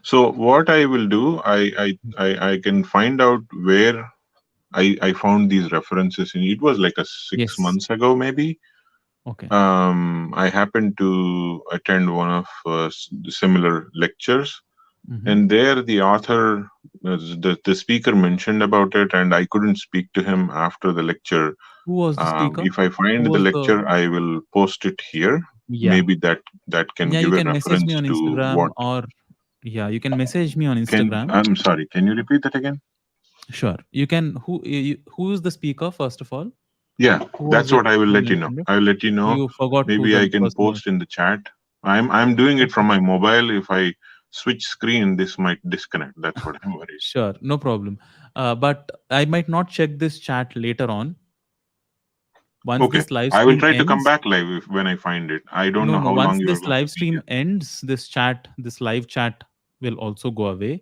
Speaker 9: So what I will do, I can find out where I found these references in. It was like a 6
Speaker 1: Yes.
Speaker 9: months ago, maybe.
Speaker 1: Okay.
Speaker 9: I happened to attend one of similar lectures,
Speaker 1: Mhm.
Speaker 9: and there the author, the speaker mentioned about it, and I couldn't speak to him after the lecture.
Speaker 1: Who was the speaker?
Speaker 9: If I
Speaker 1: Who
Speaker 9: find the
Speaker 1: was the?
Speaker 9: lecture, I will post it here.
Speaker 1: Yeah.
Speaker 9: Maybe that can
Speaker 1: Yeah,
Speaker 9: give
Speaker 1: you
Speaker 9: a
Speaker 1: can message me
Speaker 9: reference
Speaker 1: on
Speaker 9: to
Speaker 1: Instagram
Speaker 9: what.
Speaker 1: or yeah, you can message me on
Speaker 9: Can
Speaker 1: Instagram.
Speaker 9: I'm sorry. Can you repeat that again?
Speaker 1: Sure. You can. Who is the speaker first of all?
Speaker 9: Yeah,
Speaker 1: Who was
Speaker 9: that's
Speaker 1: it
Speaker 9: what I will
Speaker 1: who
Speaker 9: let you know.
Speaker 1: mentioned it?
Speaker 9: I will let you know.
Speaker 1: You forgot who
Speaker 9: Maybe I
Speaker 1: the
Speaker 9: can
Speaker 1: person was.
Speaker 9: post in the chat. I'm doing it from
Speaker 1: Okay.
Speaker 9: my mobile. If I switch screen, this might disconnect. That's what I'm worried.
Speaker 1: Sure, no problem. But I might not check this chat later on. Once
Speaker 9: Okay,
Speaker 1: this live
Speaker 9: I will
Speaker 1: stream
Speaker 9: try to come
Speaker 1: ends.
Speaker 9: back live when I find it. I don't know
Speaker 1: No,
Speaker 9: how long
Speaker 1: once
Speaker 9: you are
Speaker 1: this
Speaker 9: going to
Speaker 1: live
Speaker 9: be
Speaker 1: stream
Speaker 9: here.
Speaker 1: ends, this live chat will also go away.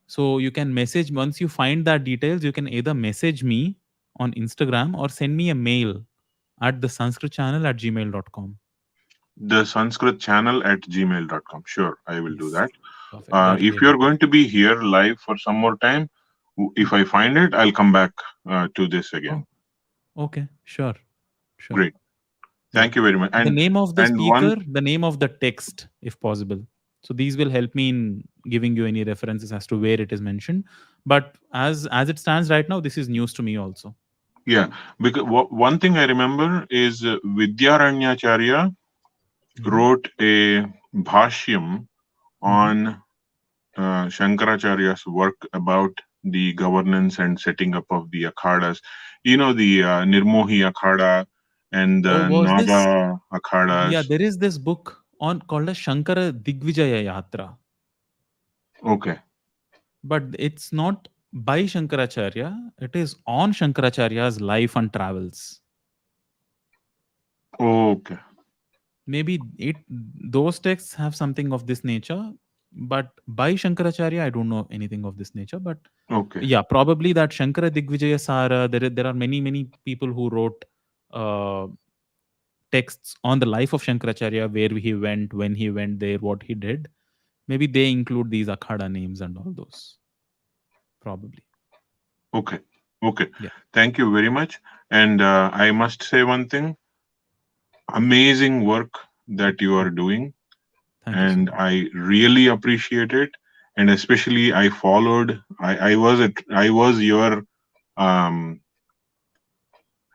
Speaker 1: So you can message once you find that details. You can either message me on Instagram or send me a mail at the Sanskrit channel at gmail.com.
Speaker 9: The Sanskrit channel at gmail.com. Sure, I will do
Speaker 1: Yes.
Speaker 9: that.
Speaker 1: Perfect. That'll be
Speaker 9: If you're
Speaker 1: amazing.
Speaker 9: going to be here live for some more time, if I find it, I'll come back to this again.
Speaker 1: Oh, okay. Sure. Sure.
Speaker 9: Great. Thank you very much.
Speaker 1: The
Speaker 9: And
Speaker 1: name of the
Speaker 9: and one
Speaker 1: speaker, the name of the text, if possible. So these will help me in giving you any references as to where it is mentioned. But as it stands right now, this is news to me also.
Speaker 9: yeah, because one thing I remember is Vidyaranyacharya wrote a Bhashyam on Shankaracharya's work about the governance and setting up of the akhadas. You know, the Nirmohi Akhada and
Speaker 1: Oh,
Speaker 9: the
Speaker 1: was this?
Speaker 9: Naga Akhadas.
Speaker 1: Yeah, there is this book on called as Shankara Digvijaya Yatra.
Speaker 9: Okay.
Speaker 1: But it's not by Shankaracharya. It is on Shankaracharya's life and travels.
Speaker 9: Okay.
Speaker 1: Maybe those texts have something of this nature, but by Shankaracharya, I don't know anything of this nature. But
Speaker 9: Okay.
Speaker 1: yeah, probably that Shankara Digvijaya Sara. There are many people who wrote texts on the life of Shankaracharya, where he went, when he went there, what he did. Maybe they include these akhada names and all those. Probably.
Speaker 9: Okay. Okay.
Speaker 1: Yeah.
Speaker 9: Thank you very much. And I must say one thing. Amazing work that you are doing.
Speaker 1: Thank you so
Speaker 9: And
Speaker 1: much.
Speaker 9: I really appreciate it. And especially I followed, I was your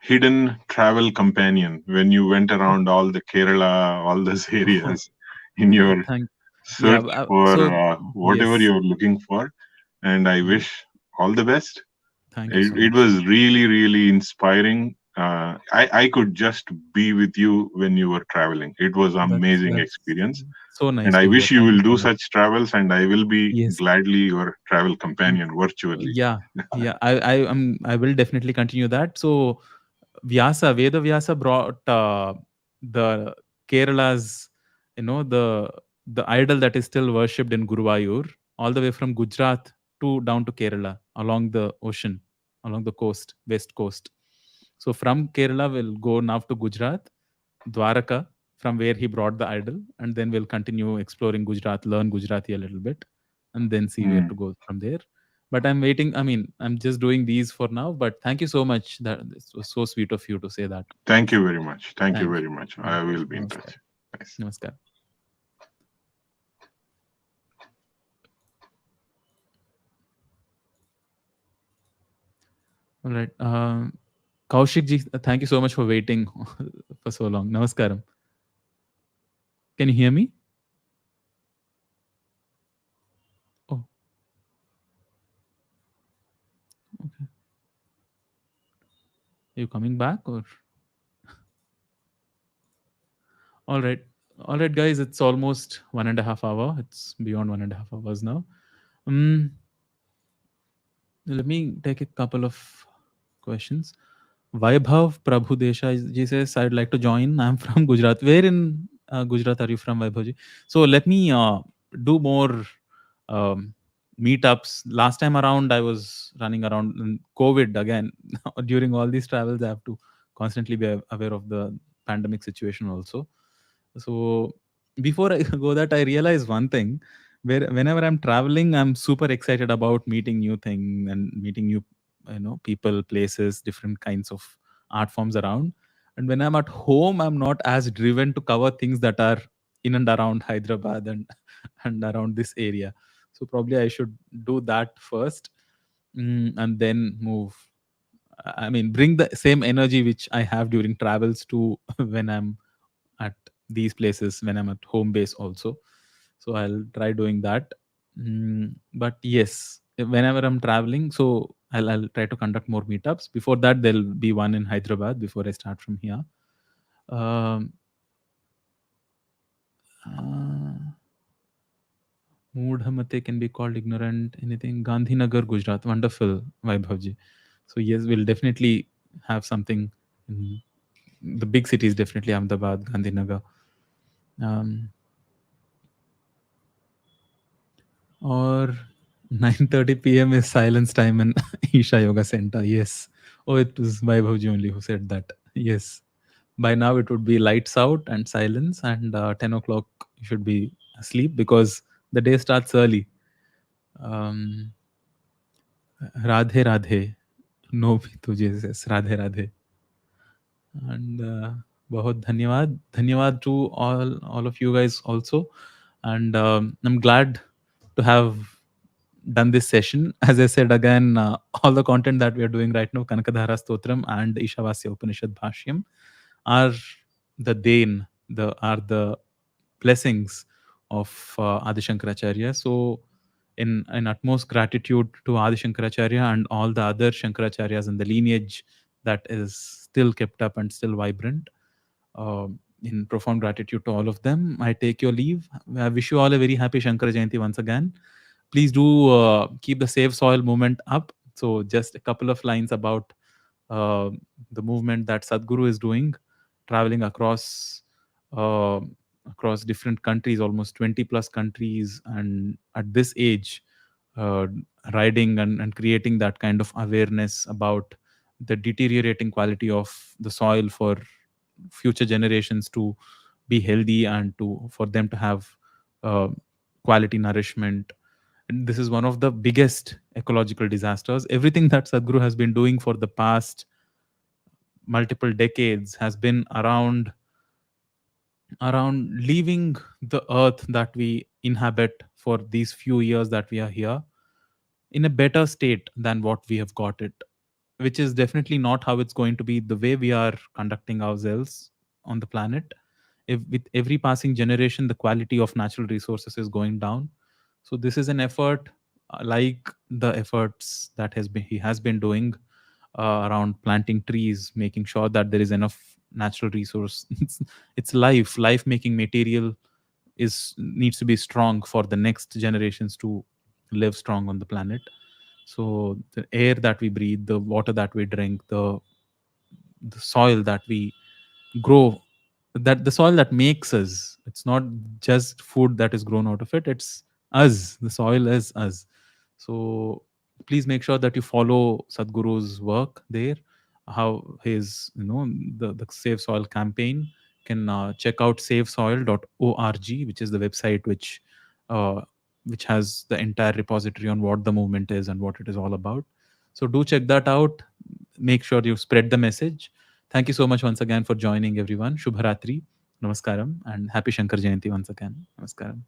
Speaker 9: hidden travel companion when you went around all the Kerala, all those areas in your
Speaker 1: Thank. Yeah.
Speaker 9: search for whatever
Speaker 1: Yes.
Speaker 9: you're looking for. And I wish all the best.
Speaker 1: Thank you so
Speaker 9: It
Speaker 1: much.
Speaker 9: was really, really inspiring. I could just be with you when you were traveling. It was an amazing
Speaker 1: That's
Speaker 9: experience.
Speaker 1: so nice
Speaker 9: And I
Speaker 1: to hear.
Speaker 9: wish you
Speaker 1: Thank you
Speaker 9: will
Speaker 1: so
Speaker 9: do
Speaker 1: much.
Speaker 9: such travels, and I will be
Speaker 1: Yes.
Speaker 9: gladly your travel companion virtually.
Speaker 1: Yeah. I will definitely continue that. So Veda Vyasa brought the Kerala's, the idol that is still worshipped in Guruvayur. all the way from Gujarat to down to Kerala along the ocean, along the coast, west coast. So from Kerala, we'll go now to Gujarat, Dwaraka, from where he brought the idol, and then we'll continue exploring Gujarat, learn Gujarati a little bit, and then see where to go from there. But I'm waiting. I mean, I'm just doing these for now. But thank you so much. That this was so sweet of you to say that.
Speaker 9: Thank you very much. Thank you
Speaker 1: Thank you.
Speaker 9: very much.
Speaker 1: My
Speaker 9: I will
Speaker 1: pleasure.
Speaker 9: be in
Speaker 1: Namaskar.
Speaker 9: touch. Nice.
Speaker 1: Namaskar. All right. Kaushik ji, thank you so much for waiting for so long. Namaskaram. Can you hear me? Oh, okay. Are you coming back or? All right. All right, guys. It's almost 1.5 hour. It's beyond 1.5 hours now. Let me take a couple of questions. Vaibhav Prabhu Desai ji says, I'd like to join. I'm from Gujarat. Where in Gujarat are you from, Vaibhav ji? So let me do more meetups. Last time around, I was running around in COVID again. During all these travels, I have to constantly be aware of the pandemic situation also. So before I go that, I realized one thing. Where whenever I'm traveling, I'm super excited about meeting new things and meeting new people, places, different kinds of art forms around. And when I'm at home, I'm not as driven to cover things that are in and around Hyderabad and and around this area. So probably I should do that first, and then move. I mean, bring the same energy which I have during travels to when I'm at these places, when I'm at home base also. So I'll try doing that. But yes, whenever I'm traveling, so I'll try to conduct more meetups. Before that, there'll be one in Hyderabad before I start from here. Um, Moodhamate can be called ignorant. Anything. Gandhinagar, Gujarat. Wonderful, Vaibhavji. So yes, we'll definitely have something in the big cities. Definitely Ahmedabad, Gandhinagar. Or 9:30 p.m. is silence time in Isha Yoga Center. Yes. Oh, it was Vaibhavji only who said that. Yes. By now it would be lights out and silence, and 10 o'clock you should be asleep because the day starts early. Um, Radhe Radhe. No bhi tujhe says Radhe Radhe. And bahut dhanyawad. Dhanyawad to all of you guys also. And I'm glad to have done this session. As I said again, all the content that we are doing right now, Kanakadhara Stotram and Ishavasya Upanishad Bhashyam, are the Dain, are the blessings of Adi-Shankaracharya. So, in utmost gratitude to Adi-Shankaracharya and all the other Shankaracharyas and the lineage that is still kept up and still vibrant, in profound gratitude to all of them, I take your leave. I wish you all a very happy Shankara Jayanti once again. Please do keep the Save Soil movement up. So just a couple of lines about uh, the movement that Sadhguru is doing, traveling uh, across different countries, almost 20 plus countries, and at this age, uh, riding and creating that kind of awareness about the deteriorating quality of the soil for future generations to be healthy and for them to have uh, quality nourishment. And this is one of the biggest ecological disasters. Everything that Sadhguru has been doing for the past multiple decades has been around leaving the earth that we inhabit for these few years that we are here in a better state than what we have got it, which is definitely not how it's going to be the way we are conducting ourselves on the planet. If with every passing generation, the quality of natural resources is going down. So this is an effort, like the efforts that he has been doing around planting trees, making sure that there is enough natural resource. It's life making material needs to be strong for the next generations to live strong on the planet. So the air that we breathe, the water that we drink, the soil that we grow, that the soil that makes us, it's not just food that is grown out of it, it's us. The soil is us. So please make sure that you follow Sadhguru's work there. How his, the Save Soil campaign. Can check out savesoil.org, which is the website uh, which has the entire repository on what the movement is and what it is all about. So do check that out. Make sure you spread the message. Thank you so much once again for joining, everyone. Shubharatri, Namaskaram, and happy Shankar Jayanti once again. Namaskaram.